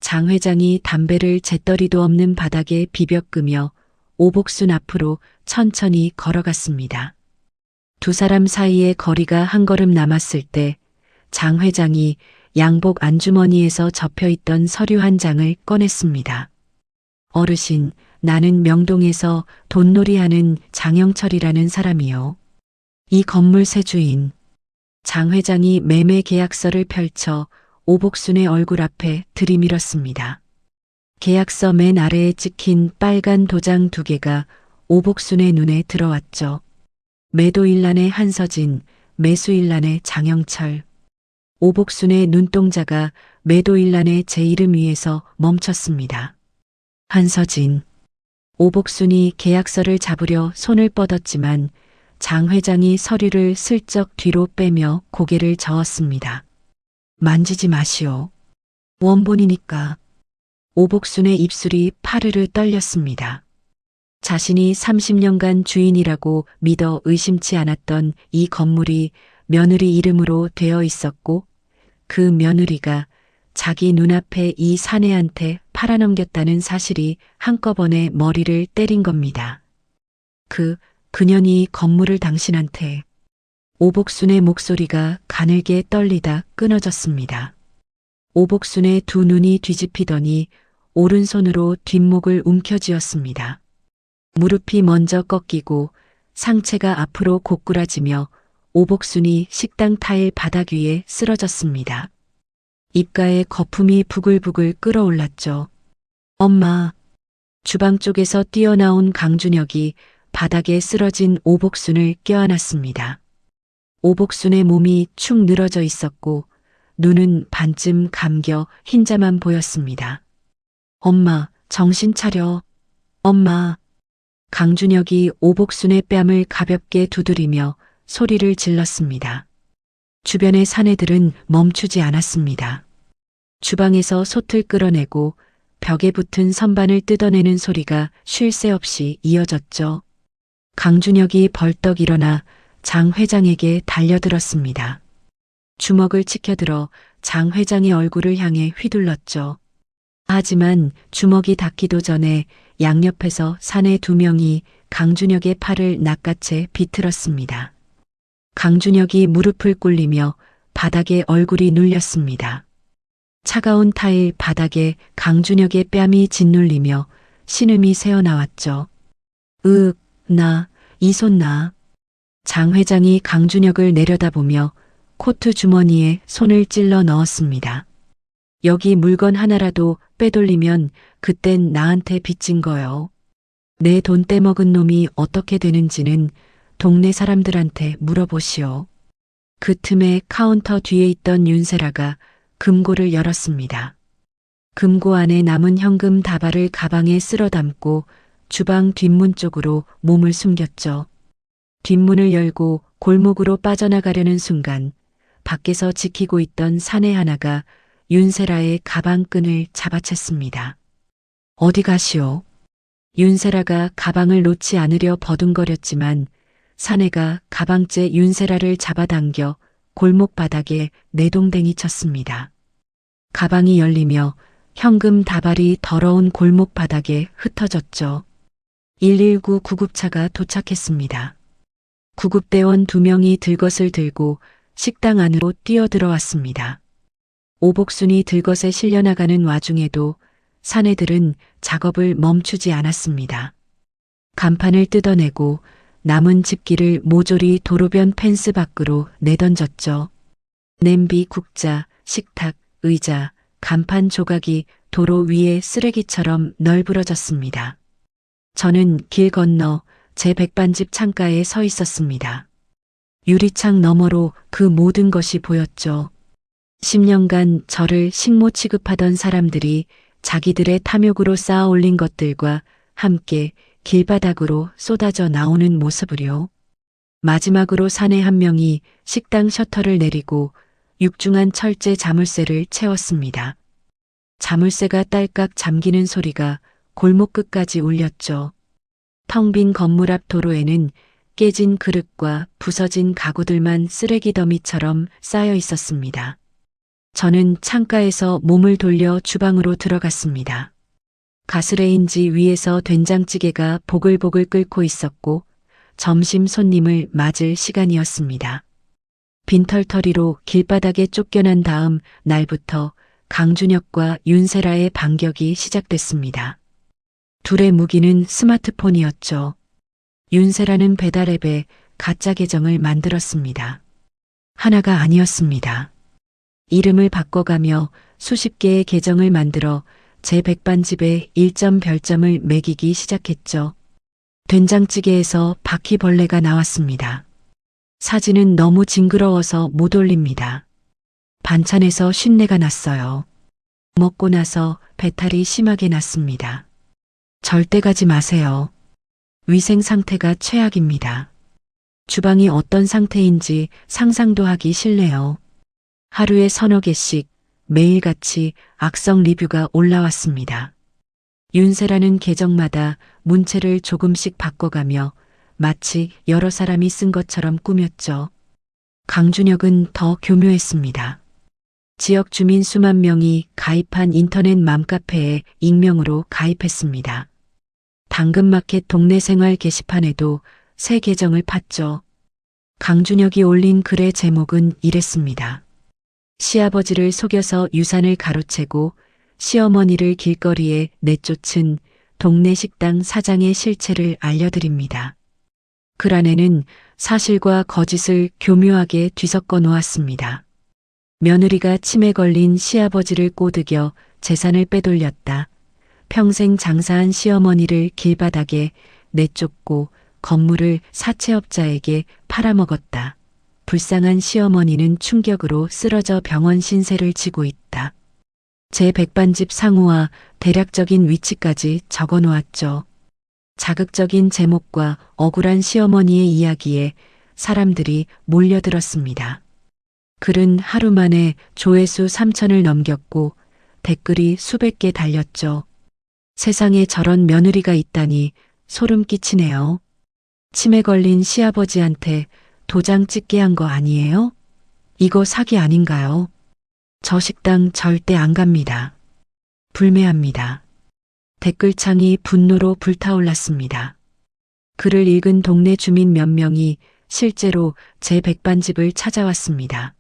장 회장이 담배를 재떨이도 없는 바닥에 비벼 끄며 오복순 앞으로 천천히 걸어갔습니다. 두 사람 사이의 거리가 한 걸음 남았을 때 장 회장이 양복 안주머니에서 접혀있던 서류 한 장을 꺼냈습니다. 어르신, 나는 명동에서 돈놀이하는 장영철이라는 사람이요. 이 건물 새 주인. 장 회장이 매매 계약서를 펼쳐 오복순의 얼굴 앞에 들이밀었습니다. 계약서 맨 아래에 찍힌 빨간 도장 2개가 오복순의 눈에 들어왔죠. 매도일란의 한서진, 매수일란의 장영철. 오복순의 눈동자가 매도일란의 제 이름 위에서 멈췄습니다. 한서진. 오복순이 계약서를 잡으려 손을 뻗었지만 장 회장이 서류를 슬쩍 뒤로 빼며 고개를 저었습니다. 만지지 마시오. 원본이니까. 오복순의 입술이 파르르 떨렸습니다. 자신이 30년간 주인이라고 믿어 의심치 않았던 이 건물이 며느리 이름으로 되어 있었고 그 며느리가 자기 눈앞에 이 사내한테 팔아넘겼다는 사실이 한꺼번에 머리를 때린 겁니다. 그년이 건물을 당신한테. 오복순의 목소리가 가늘게 떨리다 끊어졌습니다. 오복순의 두 눈이 뒤집히더니 오른손으로 뒷목을 움켜쥐었습니다. 무릎이 먼저 꺾이고 상체가 앞으로 고꾸라지며 오복순이 식당 타일 바닥 위에 쓰러졌습니다. 입가에 거품이 부글부글 끓어올랐죠. 엄마. 주방 쪽에서 뛰어나온 강준혁이 바닥에 쓰러진 오복순을 껴안았습니다. 오복순의 몸이 축 늘어져 있었고 눈은 반쯤 감겨 흰자만 보였습니다. 엄마, 정신 차려. 엄마. 강준혁이 오복순의 뺨을 가볍게 두드리며 소리를 질렀습니다. 주변의 사내들은 멈추지 않았습니다. 주방에서 솥을 끌어내고 벽에 붙은 선반을 뜯어내는 소리가 쉴 새 없이 이어졌죠. 강준혁이 벌떡 일어나 장 회장에게 달려들었습니다. 주먹을 치켜들어 장 회장의 얼굴을 향해 휘둘렀죠. 하지만 주먹이 닿기도 전에 양옆에서 사내 2명이 강준혁의 팔을 낚아채 비틀었습니다. 강준혁이 무릎을 꿇리며 바닥에 얼굴이 눌렸습니다. 차가운 타일 바닥에 강준혁의 뺨이 짓눌리며 신음이 새어나왔죠. 이 손 나. 장 회장이 강준혁을 내려다보며 코트 주머니에 손을 찔러 넣었습니다. 여기 물건 하나라도 빼돌리면 그땐 나한테 빚진 거요. 내 돈 떼먹은 놈이 어떻게 되는지는 동네 사람들한테 물어보시오. 그 틈에 카운터 뒤에 있던 윤세라가 금고를 열었습니다. 금고 안에 남은 현금 다발을 가방에 쓸어 담고 주방 뒷문 쪽으로 몸을 숨겼죠. 뒷문을 열고 골목으로 빠져나가려는 순간 밖에서 지키고 있던 사내 하나가 윤세라의 가방끈을 잡아챘습니다. 어디 가시오? 윤세라가 가방을 놓지 않으려 버둥거렸지만 사내가 가방째 윤세라를 잡아당겨 골목 바닥에 내동댕이 쳤습니다. 가방이 열리며 현금 다발이 더러운 골목 바닥에 흩어졌죠. 119 구급차가 도착했습니다. 구급대원 2명이 들것을 들고 식당 안으로 뛰어들어왔습니다. 오복순이 들것에 실려나가는 와중에도 사내들은 작업을 멈추지 않았습니다. 간판을 뜯어내고 남은 집기를 모조리 도로변 펜스 밖으로 내던졌죠. 냄비, 국자, 식탁, 의자, 간판 조각이 도로 위에 쓰레기처럼 널브러졌습니다. 저는 길 건너 제 백반집 창가에 서 있었습니다. 유리창 너머로 그 모든 것이 보였죠. 10년간 저를 식모 취급하던 사람들이 자기들의 탐욕으로 쌓아 올린 것들과 함께 길바닥으로 쏟아져 나오는 모습을요. 마지막으로 사내 한 명이 식당 셔터를 내리고 육중한 철제 자물쇠를 채웠습니다. 자물쇠가 딸깍 잠기는 소리가 골목 끝까지 울렸죠. 텅 빈 건물 앞 도로에는 깨진 그릇과 부서진 가구들만 쓰레기 더미처럼 쌓여 있었습니다. 저는 창가에서 몸을 돌려 주방으로 들어갔습니다. 가스레인지 위에서 된장찌개가 보글보글 끓고 있었고 점심 손님을 맞을 시간이었습니다. 빈털터리로 길바닥에 쫓겨난 다음 날부터 강준혁과 윤세라의 반격이 시작됐습니다. 둘의 무기는 스마트폰이었죠. 윤세라는 배달앱에 가짜 계정을 만들었습니다. 하나가 아니었습니다. 이름을 바꿔가며 수십 개의 계정을 만들어 제 백반집에 1점 별점을 매기기 시작했죠. 된장찌개에서 바퀴벌레가 나왔습니다. 사진은 너무 징그러워서 못 올립니다. 반찬에서 쉰내가 났어요. 먹고 나서 배탈이 심하게 났습니다. 절대 가지 마세요. 위생 상태가 최악입니다. 주방이 어떤 상태인지 상상도 하기 싫네요. 하루에 서너 개씩 매일같이 악성 리뷰가 올라왔습니다. 윤세라는 계정마다 문체를 조금씩 바꿔가며 마치 여러 사람이 쓴 것처럼 꾸몄죠. 강준혁은 더 교묘했습니다. 지역 주민 수만 명이 가입한 인터넷 맘카페에 익명으로 가입했습니다. 당근마켓 동네 생활 게시판에도 새 계정을 팠죠. 강준혁이 올린 글의 제목은 이랬습니다. 시아버지를 속여서 유산을 가로채고 시어머니를 길거리에 내쫓은 동네 식당 사장의 실체를 알려드립니다. 글 안에는 사실과 거짓을 교묘하게 뒤섞어 놓았습니다. 며느리가 치매 걸린 시아버지를 꼬드겨 재산을 빼돌렸다. 평생 장사한 시어머니를 길바닥에 내쫓고 건물을 사채업자에게 팔아먹었다. 불쌍한 시어머니는 충격으로 쓰러져 병원 신세를 지고 있다. 제 백반집 상호와 대략적인 위치까지 적어 놓았죠. 자극적인 제목과 억울한 시어머니의 이야기에 사람들이 몰려들었습니다. 글은 하루 만에 조회수 3,000을 넘겼고 댓글이 수백 개 달렸죠. 세상에 저런 며느리가 있다니 소름 끼치네요. 치매 걸린 시아버지한테 도장 찍게 한 거 아니에요? 이거 사기 아닌가요? 저 식당 절대 안 갑니다. 불매합니다. 댓글창이 분노로 불타올랐습니다. 글을 읽은 동네 주민 몇 명이 실제로 제 백반집을 찾아왔습니다.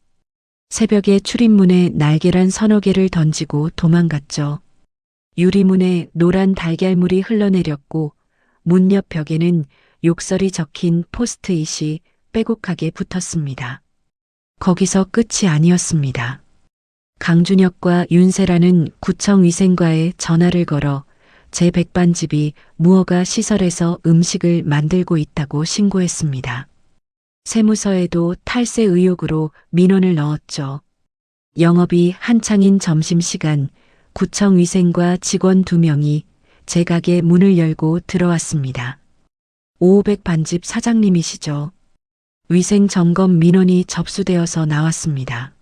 새벽에 출입문에 날계란 서너 개를 던지고 도망갔죠. 유리문에 노란 달걀물이 흘러내렸고 문 옆 벽에는 욕설이 적힌 포스트잇이 빼곡하게 붙었습니다. 거기서 끝이 아니었습니다. 강준혁과 윤세라는 구청 위생과에 전화를 걸어 제 백반집이 무허가 시설에서 음식을 만들고 있다고 신고했습니다. 세무서에도 탈세 의혹으로 민원을 넣었죠. 영업이 한창인 점심시간 구청 위생과 직원 2명이 제 가게 문을 열고 들어왔습니다. 500 반집 사장님이시죠. 위생 점검 민원이 접수되어서 나왔습니다.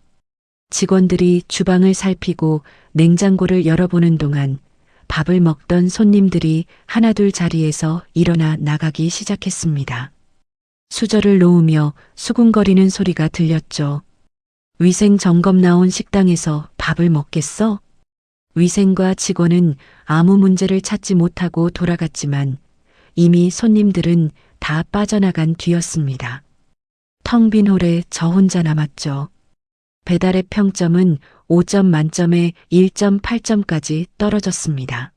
직원들이 주방을 살피고 냉장고를 열어보는 동안 밥을 먹던 손님들이 하나둘 자리에서 일어나 나가기 시작했습니다. 수저를 놓으며 수군거리는 소리가 들렸죠. 위생 점검 나온 식당에서 밥을 먹겠어? 위생과 직원은 아무 문제를 찾지 못하고 돌아갔지만 이미 손님들은 다 빠져나간 뒤였습니다. 텅 빈 홀에 저 혼자 남았죠. 배달의 평점은 5점 만점에 1.8점까지 떨어졌습니다.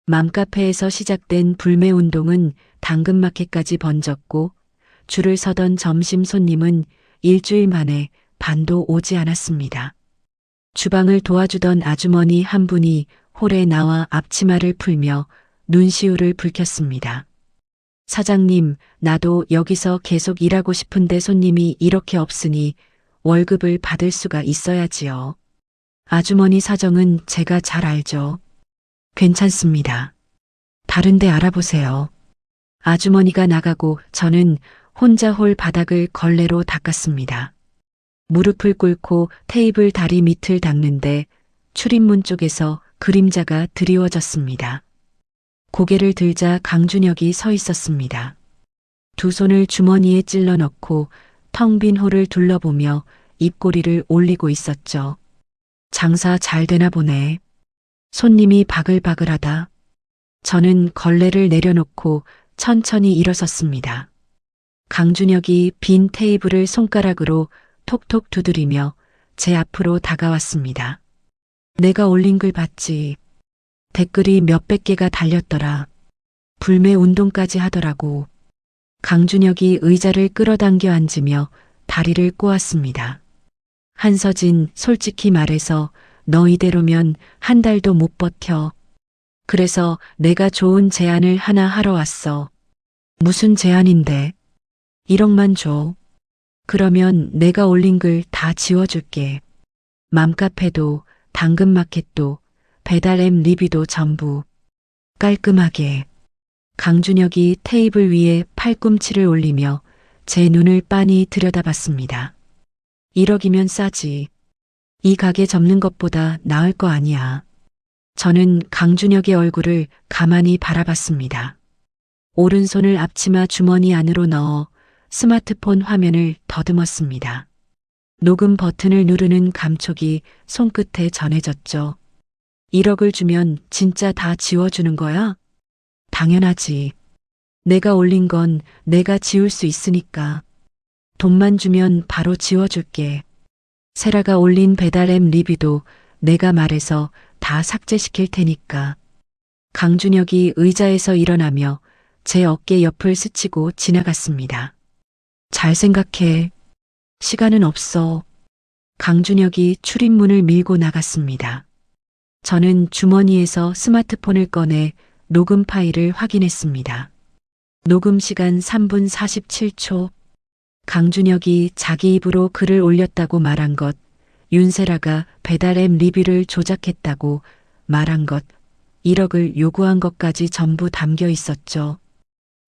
맘카페에서 시작된 불매운동은 당근마켓까지 번졌고 줄을 서던 점심 손님은 일주일 만에 반도 오지 않았습니다. 주방을 도와주던 아주머니 한 분이 홀에 나와 앞치마를 풀며 눈시울을 붉혔습니다. 사장님, 나도 여기서 계속 일하고 싶은데 손님이 이렇게 없으니 월급을 받을 수가 있어야지요. 아주머니 사정은 제가 잘 알죠. 괜찮습니다. 다른 데 알아보세요. 아주머니가 나가고 저는 혼자 홀 바닥을 걸레로 닦았습니다. 무릎을 꿇고 테이블 다리 밑을 닦는데 출입문 쪽에서 그림자가 드리워졌습니다. 고개를 들자 강준혁이 서 있었습니다. 두 손을 주머니에 찔러 넣고 텅 빈 홀을 둘러보며 입꼬리를 올리고 있었죠. 장사 잘 되나 보네. 손님이 바글바글하다. 저는 걸레를 내려놓고 천천히 일어섰습니다. 강준혁이 빈 테이블을 손가락으로 톡톡 두드리며 제 앞으로 다가왔습니다. 내가 올린 글 봤지. 댓글이 몇백 개가 달렸더라. 불매 운동까지 하더라고. 강준혁이 의자를 끌어당겨 앉으며 다리를 꼬았습니다. 한서진, 솔직히 말해서 너 이대로면 한 달도 못 버텨. 그래서 내가 좋은 제안을 하나 하러 왔어. 무슨 제안인데? 1억만 줘. 그러면 내가 올린 글 다 지워줄게. 맘카페도, 당근마켓도, 배달앱 리뷰도 전부. 깔끔하게. 강준혁이 테이블 위에 팔꿈치를 올리며 제 눈을 빤히 들여다봤습니다. 1억이면 싸지. 이 가게 접는 것보다 나을 거 아니야. 저는 강준혁의 얼굴을 가만히 바라봤습니다. 오른손을 앞치마 주머니 안으로 넣어 스마트폰 화면을 더듬었습니다. 녹음 버튼을 누르는 감촉이 손끝에 전해졌죠. 1억을 주면 진짜 다 지워주는 거야? 당연하지. 내가 올린 건 내가 지울 수 있으니까. 돈만 주면 바로 지워줄게. 세라가 올린 배달앱 리뷰도 내가 말해서 다 삭제시킬 테니까. 강준혁이 의자에서 일어나며 제 어깨 옆을 스치고 지나갔습니다. 잘 생각해. 시간은 없어. 강준혁이 출입문을 밀고 나갔습니다. 저는 주머니에서 스마트폰을 꺼내 녹음 파일을 확인했습니다. 녹음 시간 3분 47초. 강준혁이 자기 입으로 글을 올렸다고 말한 것, 윤세라가 배달앱 리뷰를 조작했다고 말한 것, 1억을 요구한 것까지 전부 담겨 있었죠.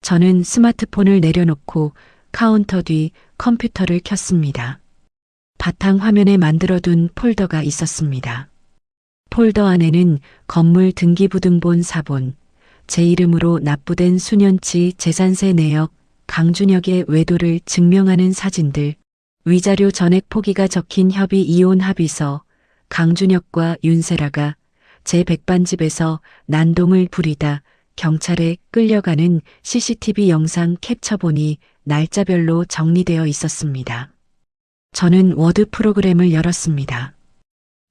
저는 스마트폰을 내려놓고 카운터 뒤 컴퓨터를 켰습니다. 바탕 화면에 만들어둔 폴더가 있었습니다. 폴더 안에는 건물 등기부등본 사본, 제 이름으로 납부된 수년치 재산세 내역, 강준혁의 외도를 증명하는 사진들, 위자료 전액 포기가 적힌 협의 이혼 합의서, 강준혁과 윤세라가 제 백반집에서 난동을 부리다 경찰에 끌려가는 CCTV 영상 캡처본이 날짜별로 정리되어 있었습니다. 저는 워드 프로그램을 열었습니다.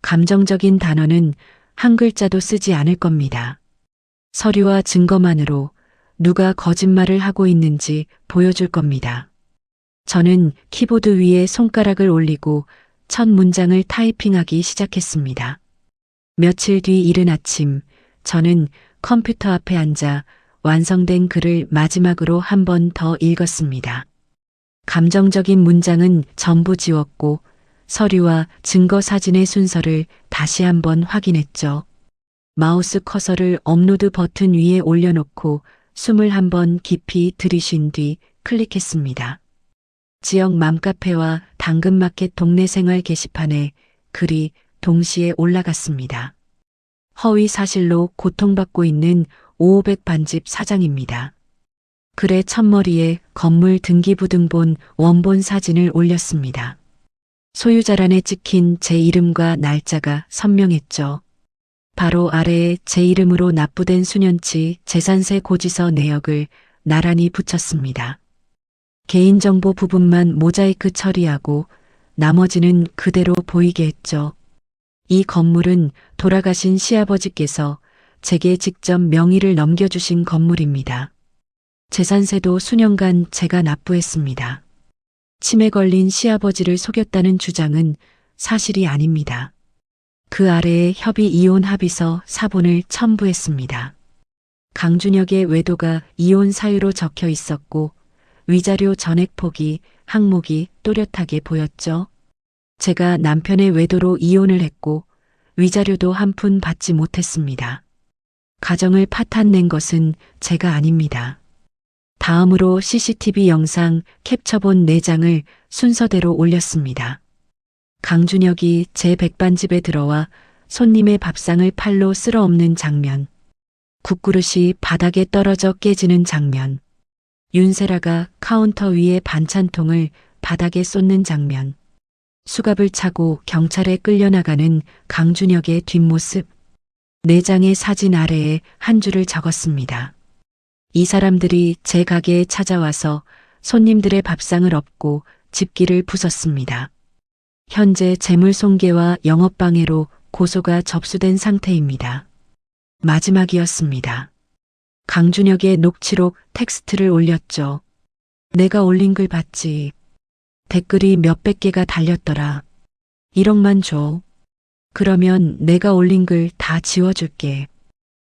감정적인 단어는 한 글자도 쓰지 않을 겁니다. 서류와 증거만으로 누가 거짓말을 하고 있는지 보여줄 겁니다. 저는 키보드 위에 손가락을 올리고 첫 문장을 타이핑하기 시작했습니다. 며칠 뒤 이른 아침, 저는 컴퓨터 앞에 앉아 완성된 글을 마지막으로 한 번 더 읽었습니다. 감정적인 문장은 전부 지웠고 서류와 증거 사진의 순서를 다시 한번 확인했죠. 마우스 커서를 업로드 버튼 위에 올려놓고 숨을 한번 깊이 들이쉰 뒤 클릭했습니다. 지역 맘카페와 당근마켓 동네생활 게시판에 글이 동시에 올라갔습니다. 허위 사실로 고통받고 있는 5,500 반집 사장입니다. 글의 첫머리에 건물 등기부등본 원본 사진을 올렸습니다. 소유자란에 찍힌 제 이름과 날짜가 선명했죠. 바로 아래에 제 이름으로 납부된 수년치 재산세 고지서 내역을 나란히 붙였습니다. 개인정보 부분만 모자이크 처리하고 나머지는 그대로 보이게 했죠. 이 건물은 돌아가신 시아버지께서 제게 직접 명의를 넘겨주신 건물입니다. 재산세도 수년간 제가 납부했습니다. 치매 걸린 시아버지를 속였다는 주장은 사실이 아닙니다. 그 아래에 협의 이혼 합의서 사본을 첨부했습니다. 강준혁의 외도가 이혼 사유로 적혀 있었고 위자료 전액 포기 항목이 또렷하게 보였죠. 제가 남편의 외도로 이혼을 했고 위자료도 한 푼 받지 못했습니다. 가정을 파탄낸 것은 제가 아닙니다. 다음으로 CCTV 영상 캡처본 4장을 순서대로 올렸습니다. 강준혁이 제 백반집에 들어와 손님의 밥상을 팔로 쓸어엎는 장면, 국그릇이 바닥에 떨어져 깨지는 장면, 윤세라가 카운터 위에 반찬통을 바닥에 쏟는 장면, 수갑을 차고 경찰에 끌려나가는 강준혁의 뒷모습, 4장의 사진 아래에 한 줄을 적었습니다. 이 사람들이 제 가게에 찾아와서 손님들의 밥상을 엎고 집기를 부쉈습니다. 현재 재물손괴와 영업방해로 고소가 접수된 상태입니다. 마지막이었습니다. 강준혁의 녹취록 텍스트를 올렸죠. 내가 올린 글 봤지. 댓글이 몇백 개가 달렸더라. 1억만 줘. 그러면 내가 올린 글 다 지워줄게.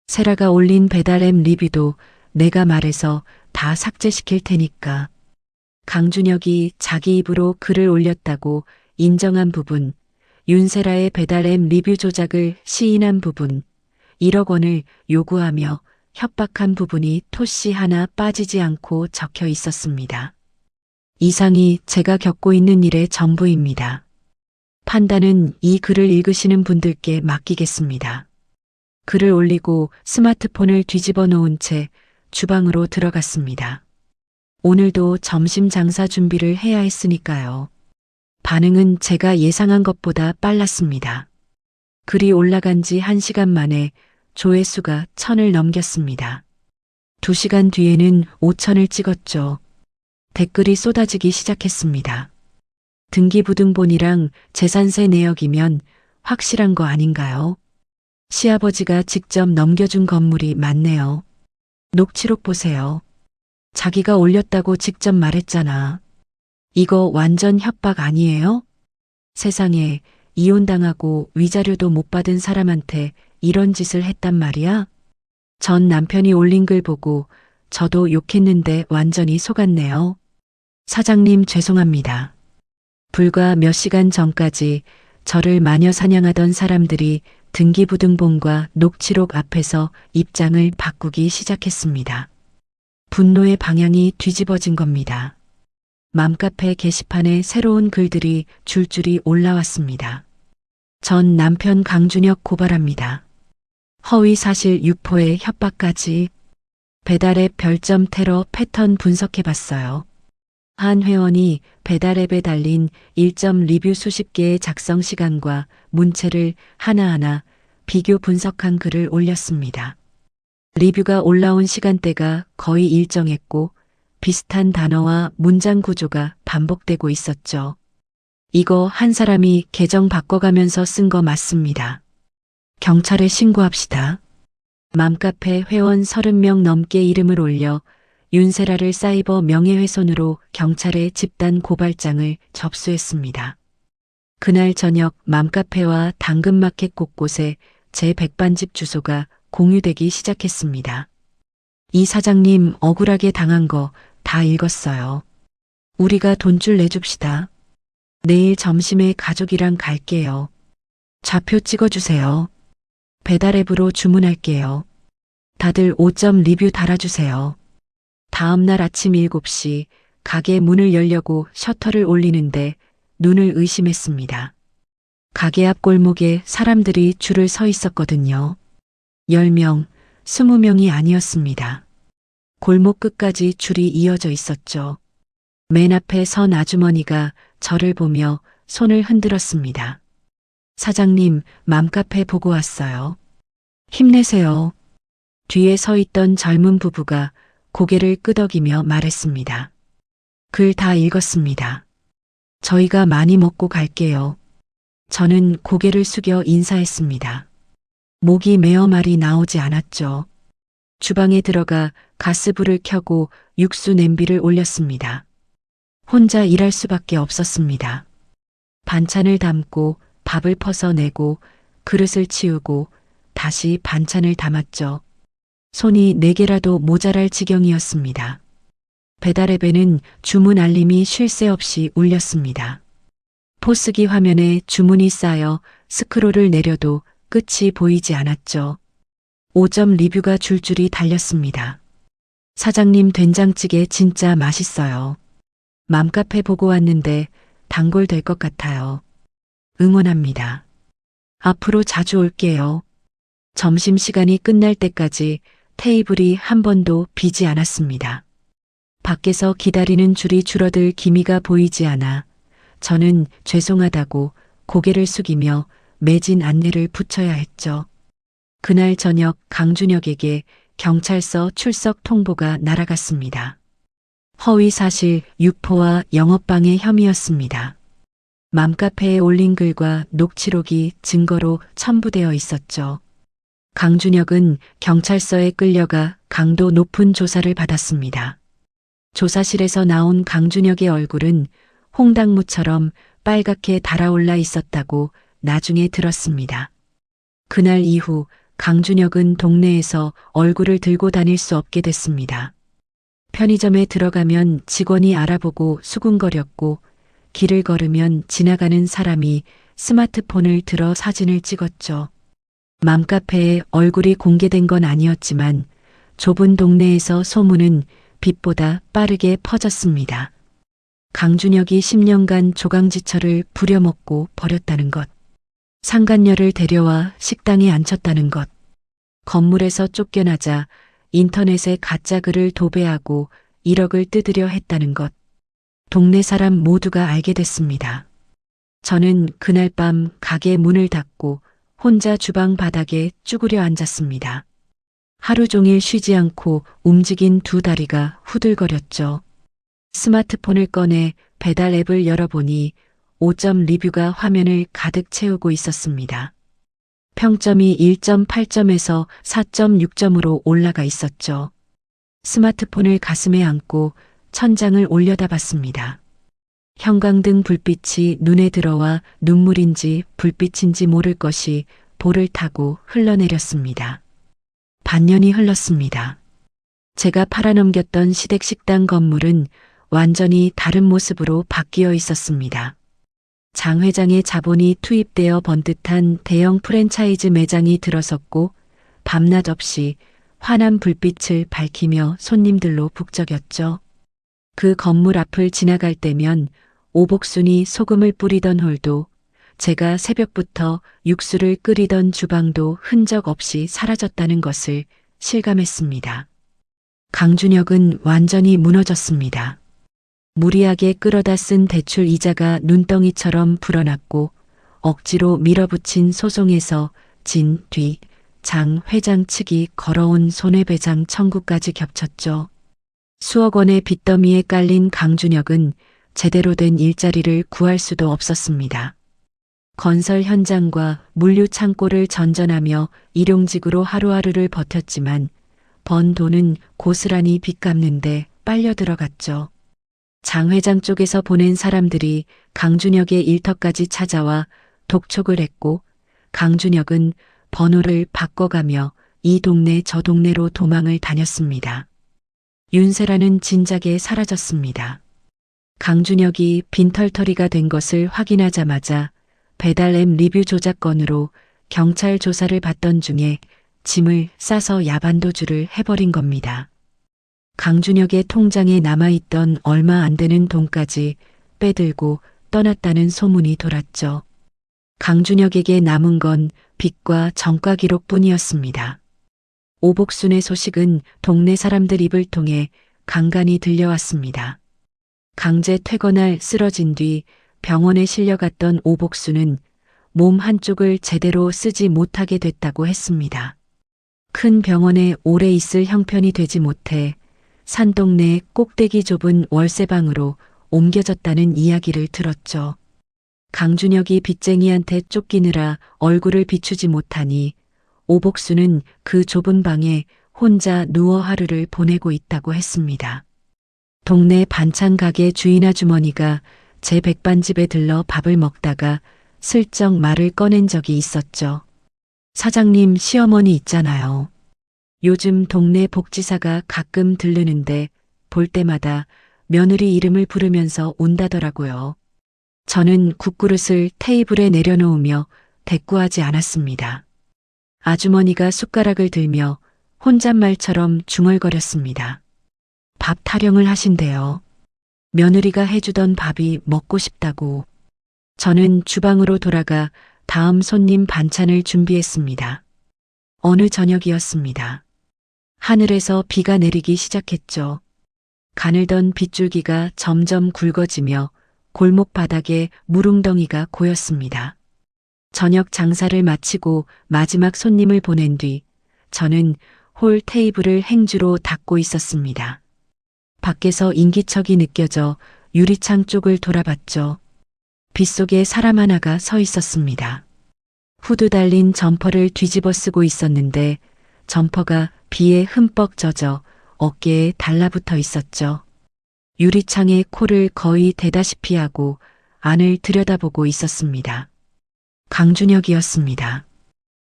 세라가 올린 배달앱 리뷰도 내가 말해서 다 삭제시킬 테니까. 강준혁이 자기 입으로 글을 올렸다고 인정한 부분, 윤세라의 배달앱 리뷰 조작을 시인한 부분, 1억 원을 요구하며 협박한 부분이 토씨 하나 빠지지 않고 적혀 있었습니다. 이상이 제가 겪고 있는 일의 전부입니다. 판단은 이 글을 읽으시는 분들께 맡기겠습니다. 글을 올리고 스마트폰을 뒤집어 놓은 채 주방으로 들어갔습니다. 오늘도 점심 장사 준비를 해야 했으니까요. 반응은 제가 예상한 것보다 빨랐습니다. 글이 올라간 지 1시간 만에 조회수가 1000을 넘겼습니다. 2시간 뒤에는 5000을 찍었죠. 댓글이 쏟아지기 시작했습니다. 등기부등본이랑 재산세 내역이면 확실한 거 아닌가요? 시아버지가 직접 넘겨준 건물이 맞네요. 녹취록 보세요. 자기가 올렸다고 직접 말했잖아. 이거 완전 협박 아니에요? 세상에 이혼당하고 위자료도 못 받은 사람한테 이런 짓을 했단 말이야? 전 남편이 올린 글 보고 저도 욕했는데 완전히 속았네요. 사장님 죄송합니다. 불과 몇 시간 전까지 저를 마녀 사냥하던 사람들이 등기부등본과 녹취록 앞에서 입장을 바꾸기 시작했습니다. 분노의 방향이 뒤집어진 겁니다. 맘카페 게시판에 새로운 글들이 줄줄이 올라왔습니다. 전 남편 강준혁 고발합니다. 허위 사실 유포에 협박까지. 배달앱 별점 테러 패턴 분석해봤어요. 한 회원이 배달앱에 달린 1점 리뷰 수십 개의 작성 시간과 문체를 하나하나 비교 분석한 글을 올렸습니다. 리뷰가 올라온 시간대가 거의 일정했고 비슷한 단어와 문장 구조가 반복되고 있었죠. 이거 한 사람이 계정 바꿔가면서 쓴 거 맞습니다. 경찰에 신고합시다. 맘카페 회원 30명 넘게 이름을 올려 윤세라를 사이버 명예훼손으로 경찰에 집단 고발장을 접수했습니다. 그날 저녁 맘카페와 당근마켓 곳곳에 제 백반집 주소가 공유되기 시작했습니다. 이 사장님 억울하게 당한 거 다 읽었어요. 우리가 돈줄 내줍시다. 내일 점심에 가족이랑 갈게요. 좌표 찍어주세요. 배달앱으로 주문할게요. 다들 5점 리뷰 달아주세요. 다음날 아침 7시 가게 문을 열려고 셔터를 올리는데 눈을 의심했습니다. 가게 앞 골목에 사람들이 줄을 서 있었거든요. 10명, 20명이 아니었습니다. 골목 끝까지 줄이 이어져 있었죠. 맨 앞에 선 아주머니가 저를 보며 손을 흔들었습니다. 사장님, 맘카페 보고 왔어요. 힘내세요. 뒤에 서 있던 젊은 부부가 고개를 끄덕이며 말했습니다. 글 다 읽었습니다. 저희가 많이 먹고 갈게요. 저는 고개를 숙여 인사했습니다. 목이 메어 말이 나오지 않았죠. 주방에 들어가 가스불을 켜고 육수 냄비를 올렸습니다. 혼자 일할 수밖에 없었습니다. 반찬을 담고 밥을 퍼서 내고 그릇을 치우고 다시 반찬을 담았죠. 손이 4개라도 모자랄 지경이었습니다. 배달앱에는 주문 알림이 쉴 새 없이 울렸습니다. 포스기 화면에 주문이 쌓여 스크롤을 내려도 끝이 보이지 않았죠. 5점 리뷰가 줄줄이 달렸습니다. 사장님 된장찌개 진짜 맛있어요. 맘카페 보고 왔는데 단골 될 것 같아요. 응원합니다. 앞으로 자주 올게요. 점심시간이 끝날 때까지 테이블이 한 번도 비지 않았습니다. 밖에서 기다리는 줄이 줄어들 기미가 보이지 않아 저는 죄송하다고 고개를 숙이며 매진 안내를 붙여야 했죠. 그날 저녁 강준혁에게 경찰서 출석 통보가 날아갔습니다. 허위 사실 유포와 영업방해 혐의였습니다. 맘카페에 올린 글과 녹취록이 증거로 첨부되어 있었죠. 강준혁은 경찰서에 끌려가 강도 높은 조사를 받았습니다. 조사실에서 나온 강준혁의 얼굴은 홍당무처럼 빨갛게 달아올라 있었다고 나중에 들었습니다. 그날 이후 강준혁은 동네에서 얼굴을 들고 다닐 수 없게 됐습니다. 편의점에 들어가면 직원이 알아보고 수군거렸고 길을 걸으면 지나가는 사람이 스마트폰을 들어 사진을 찍었죠. 맘카페에 얼굴이 공개된 건 아니었지만 좁은 동네에서 소문은 빛보다 빠르게 퍼졌습니다. 강준혁이 10년간 조강지처를 부려먹고 버렸다는 것. 상간녀를 데려와 식당에 앉혔다는 것. 건물에서 쫓겨나자 인터넷에 가짜 글을 도배하고 1억을 뜯으려 했다는 것. 동네 사람 모두가 알게 됐습니다. 저는 그날 밤 가게 문을 닫고 혼자 주방 바닥에 쭈그려 앉았습니다. 하루 종일 쉬지 않고 움직인 2다리가 후들거렸죠. 스마트폰을 꺼내 배달 앱을 열어보니 5점 리뷰가 화면을 가득 채우고 있었습니다. 평점이 1.8점에서 4.6점으로 올라가 있었죠. 스마트폰을 가슴에 안고 천장을 올려다봤습니다. 형광등 불빛이 눈에 들어와 눈물인지 불빛인지 모를 것이 볼을 타고 흘러내렸습니다. 반년이 흘렀습니다. 제가 팔아넘겼던 시댁식당 건물은 완전히 다른 모습으로 바뀌어 있었습니다. 장 회장의 자본이 투입되어 번듯한 대형 프랜차이즈 매장이 들어섰고 밤낮 없이 환한 불빛을 밝히며 손님들로 북적였죠. 그 건물 앞을 지나갈 때면 오복순이 소금을 뿌리던 홀도 제가 새벽부터 육수를 끓이던 주방도 흔적 없이 사라졌다는 것을 실감했습니다. 강준혁은 완전히 무너졌습니다. 무리하게 끌어다 쓴 대출 이자가 눈덩이처럼 불어났고 억지로 밀어붙인 소송에서 진, 뒤, 장 회장 측이 걸어온 손해배상 청구까지 겹쳤죠. 수억 원의 빚더미에 깔린 강준혁은 제대로 된 일자리를 구할 수도 없었습니다. 건설 현장과 물류 창고를 전전하며 일용직으로 하루하루를 버텼지만 번 돈은 고스란히 빚 갚는데 빨려 들어갔죠. 장 회장 쪽에서 보낸 사람들이 강준혁의 일터까지 찾아와 독촉을 했고 강준혁은 번호를 바꿔가며 이 동네 저 동네로 도망을 다녔습니다. 윤세라는 진작에 사라졌습니다. 강준혁이 빈털터리가 된 것을 확인하자마자 배달앱 리뷰 조작 건으로 경찰 조사를 받던 중에 짐을 싸서 야반도주를 해버린 겁니다. 강준혁의 통장에 남아있던 얼마 안 되는 돈까지 빼들고 떠났다는 소문이 돌았죠. 강준혁에게 남은 건 빚과 정가 기록뿐이었습니다. 오복순의 소식은 동네 사람들 입을 통해 간간히 들려왔습니다. 강제 퇴거날 쓰러진 뒤 병원에 실려갔던 오복순은 몸 한쪽을 제대로 쓰지 못하게 됐다고 했습니다. 큰 병원에 오래 있을 형편이 되지 못해 산동네 꼭대기 좁은 월세방으로 옮겨졌다는 이야기를 들었죠. 강준혁이 빚쟁이한테 쫓기느라 얼굴을 비추지 못하니 오복수는 그 좁은 방에 혼자 누워 하루를 보내고 있다고 했습니다. 동네 반찬 가게 주인 아주머니가 제 백반집에 들러 밥을 먹다가 슬쩍 말을 꺼낸 적이 있었죠. 사장님 시어머니 있잖아요. 요즘 동네 복지사가 가끔 들르는데 볼 때마다 며느리 이름을 부르면서 온다더라고요. 저는 국그릇을 테이블에 내려놓으며 대꾸하지 않았습니다. 아주머니가 숟가락을 들며 혼잣말처럼 중얼거렸습니다. 밥 타령을 하신대요. 며느리가 해주던 밥이 먹고 싶다고. 저는 주방으로 돌아가 다음 손님 반찬을 준비했습니다. 어느 저녁이었습니다. 하늘에서 비가 내리기 시작했죠. 가늘던 빗줄기가 점점 굵어지며 골목 바닥에 무릉덩이가 고였습니다. 저녁 장사를 마치고 마지막 손님을 보낸 뒤 저는 홀 테이블을 행주로 닦고 있었습니다. 밖에서 인기척이 느껴져 유리창 쪽을 돌아봤죠. 빗속에 사람 하나가 서 있었습니다. 후드 달린 점퍼를 뒤집어 쓰고 있었는데 점퍼가 비에 흠뻑 젖어 어깨에 달라붙어 있었죠. 유리창에 코를 거의 대다시피 하고 안을 들여다보고 있었습니다. 강준혁이었습니다.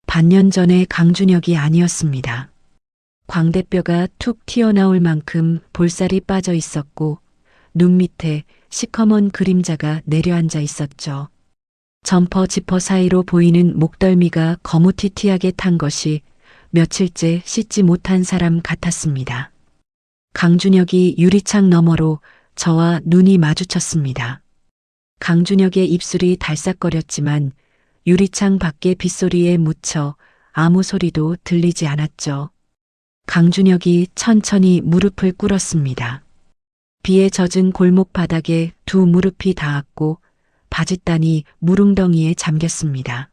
반년 전의 강준혁이 아니었습니다. 광대뼈가 툭 튀어나올 만큼 볼살이 빠져 있었고 눈 밑에 시커먼 그림자가 내려앉아 있었죠. 점퍼 지퍼 사이로 보이는 목덜미가 거무튀튀하게 탄 것이 며칠째 씻지 못한 사람 같았습니다. 강준혁이 유리창 너머로 저와 눈이 마주쳤습니다. 강준혁의 입술이 달싹거렸지만 유리창 밖의 빗소리에 묻혀 아무 소리도 들리지 않았죠. 강준혁이 천천히 무릎을 꿇었습니다. 비에 젖은 골목 바닥에 두 무릎이 닿았고 바짓단이 무릉덩이에 잠겼습니다.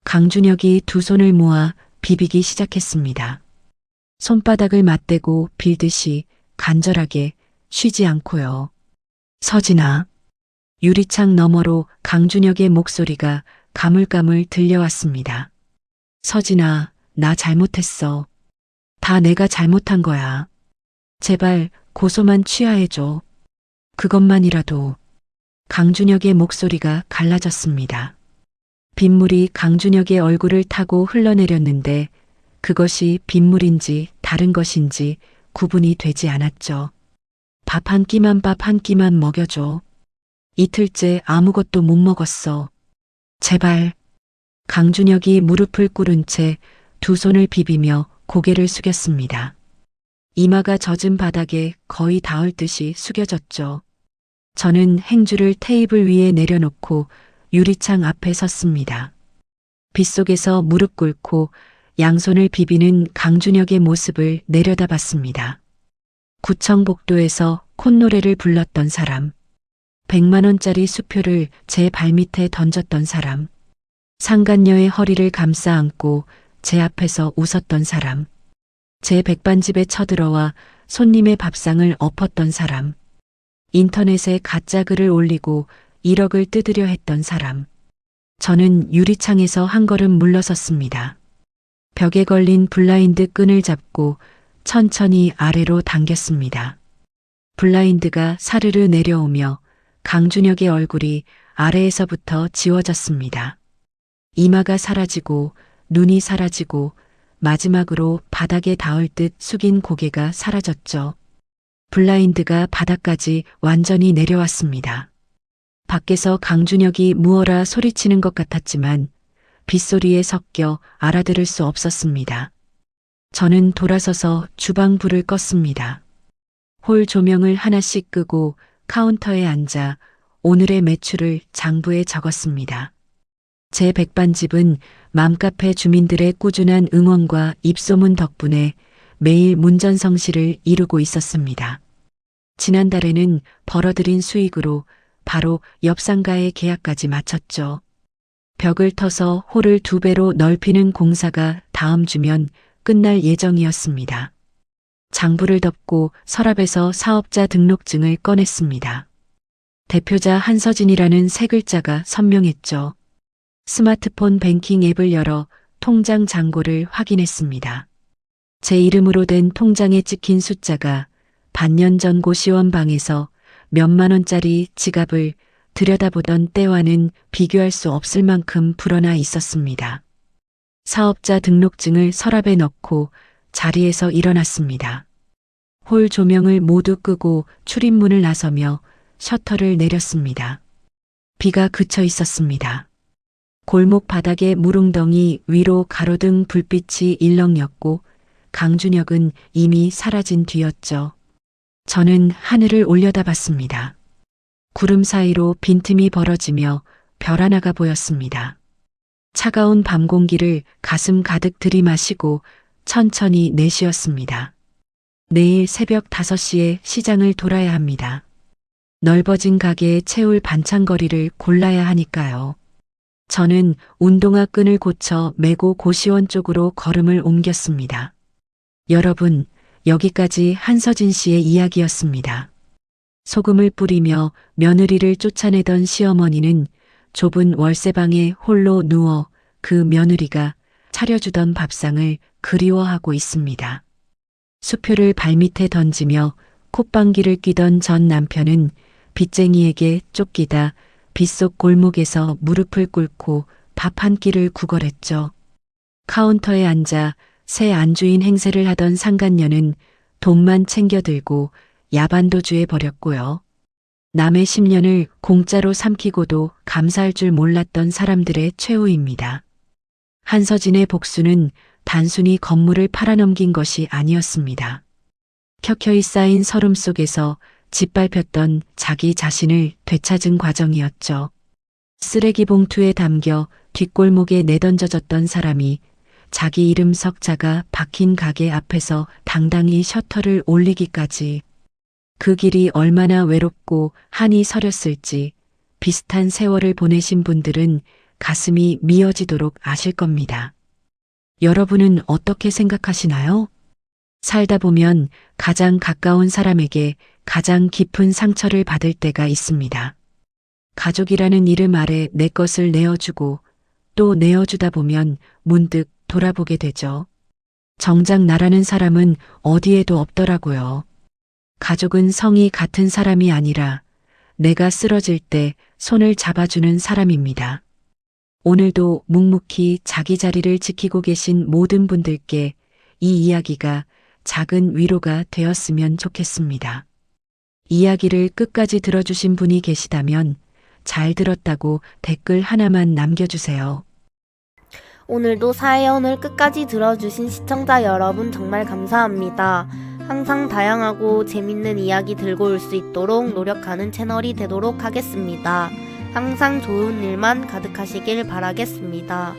강준혁이 두 손을 모아 비비기 시작했습니다. 손바닥을 맞대고 빌듯이 간절하게 쉬지 않고요. 서진아. 유리창 너머로 강준혁의 목소리가 가물가물 들려왔습니다. 서진아, 나 잘못했어. 다 내가 잘못한 거야. 제발 고소만 취하해줘. 그것만이라도. 강준혁의 목소리가 갈라졌습니다. 빗물이 강준혁의 얼굴을 타고 흘러내렸는데 그것이 빗물인지 다른 것인지 구분이 되지 않았죠. 밥 한 끼만 먹여줘. 이틀째 아무것도 못 먹었어. 제발. 강준혁이 무릎을 꿇은 채 두 손을 비비며 고개를 숙였습니다. 이마가 젖은 바닥에 거의 닿을 듯이 숙여졌죠. 저는 행주를 테이블 위에 내려놓고 유리창 앞에 섰습니다. 빗속에서 무릎 꿇고 양손을 비비는 강준혁의 모습을 내려다봤습니다. 구청 복도에서 콧노래를 불렀던 사람, 100만 원짜리 수표를 제 발밑에 던졌던 사람, 상간녀의 허리를 감싸 안고 제 앞에서 웃었던 사람, 제 백반집에 쳐들어와 손님의 밥상을 엎었던 사람, 인터넷에 가짜 글을 올리고 1억을 뜯으려 했던 사람. 저는 유리창에서 한 걸음 물러섰습니다. 벽에 걸린 블라인드 끈을 잡고 천천히 아래로 당겼습니다. 블라인드가 사르르 내려오며 강준혁의 얼굴이 아래에서부터 지워졌습니다. 이마가 사라지고 눈이 사라지고 마지막으로 바닥에 닿을 듯 숙인 고개가 사라졌죠. 블라인드가 바닥까지 완전히 내려왔습니다. 밖에서 강준혁이 무어라 소리치는 것 같았지만 빗소리에 섞여 알아들을 수 없었습니다. 저는 돌아서서 주방 불을 껐습니다. 홀 조명을 하나씩 끄고 카운터에 앉아 오늘의 매출을 장부에 적었습니다. 제 백반집은 맘카페 주민들의 꾸준한 응원과 입소문 덕분에 매일 문전성시를 이루고 있었습니다. 지난달에는 벌어들인 수익으로 바로 옆 상가의 계약까지 마쳤죠. 벽을 터서 홀을 2배로 넓히는 공사가 다음 주면 끝날 예정이었습니다. 장부를 덮고 서랍에서 사업자 등록증을 꺼냈습니다. 대표자 한서진이라는 세 글자가 선명했죠. 스마트폰 뱅킹 앱을 열어 통장 잔고를 확인했습니다. 제 이름으로 된 통장에 찍힌 숫자가 반년 전 고시원방에서 몇만 원짜리 지갑을 들여다보던 때와는 비교할 수 없을 만큼 불어나 있었습니다. 사업자 등록증을 서랍에 넣고 자리에서 일어났습니다. 홀 조명을 모두 끄고 출입문을 나서며 셔터를 내렸습니다. 비가 그쳐 있었습니다. 골목 바닥에 물웅덩이 위로 가로등 불빛이 일렁였고 강준혁은 이미 사라진 뒤였죠. 저는 하늘을 올려다봤습니다. 구름 사이로 빈틈이 벌어지며 별 하나가 보였습니다. 차가운 밤 공기를 가슴 가득 들이마시고 천천히 내쉬었습니다. 내일 새벽 5시에 시장을 돌아야 합니다. 넓어진 가게에 채울 반찬거리를 골라야 하니까요. 저는 운동화 끈을 고쳐 메고 고시원 쪽으로 걸음을 옮겼습니다. 여러분, 여기까지 한서진 씨의 이야기였습니다. 소금을 뿌리며 며느리를 쫓아내던 시어머니는 좁은 월세방에 홀로 누워 그 며느리가 차려주던 밥상을 그리워하고 있습니다. 수표를 발밑에 던지며 콧방귀를 뀌던 전 남편은 빚쟁이에게 쫓기다 빗속 골목에서 무릎을 꿇고 밥 한 끼를 구걸했죠. 카운터에 앉아 새 안주인 행세를 하던 상간녀는 돈만 챙겨들고 야반도주해 버렸고요. 남의 10년을 공짜로 삼키고도 감사할 줄 몰랐던 사람들의 최후입니다. 한서진의 복수는 단순히 건물을 팔아넘긴 것이 아니었습니다. 켜켜이 쌓인 서름 속에서 짓밟혔던 자기 자신을 되찾은 과정이었죠. 쓰레기 봉투에 담겨 뒷골목에 내던져졌던 사람이 자기 이름 석자가 박힌 가게 앞에서 당당히 셔터를 올리기까지 그 길이 얼마나 외롭고 한이 서렸을지 비슷한 세월을 보내신 분들은 가슴이 미어지도록 아실 겁니다. 여러분은 어떻게 생각하시나요? 살다 보면 가장 가까운 사람에게 가장 깊은 상처를 받을 때가 있습니다. 가족이라는 이름 아래 내 것을 내어주고 또 내어주다 보면 문득 돌아보게 되죠. 정작 나라는 사람은 어디에도 없더라고요. 가족은 성이 같은 사람이 아니라 내가 쓰러질 때 손을 잡아주는 사람입니다. 오늘도 묵묵히 자기 자리를 지키고 계신 모든 분들께 이 이야기가 작은 위로가 되었으면 좋겠습니다. 이야기를 끝까지 들어주신 분이 계시다면 잘 들었다고 댓글 하나만 남겨주세요. 오늘도 사연을 끝까지 들어주신 시청자 여러분 정말 감사합니다. 항상 다양하고 재밌는 이야기 들고 올 수 있도록 노력하는 채널이 되도록 하겠습니다. 항상 좋은 일만 가득하시길 바라겠습니다.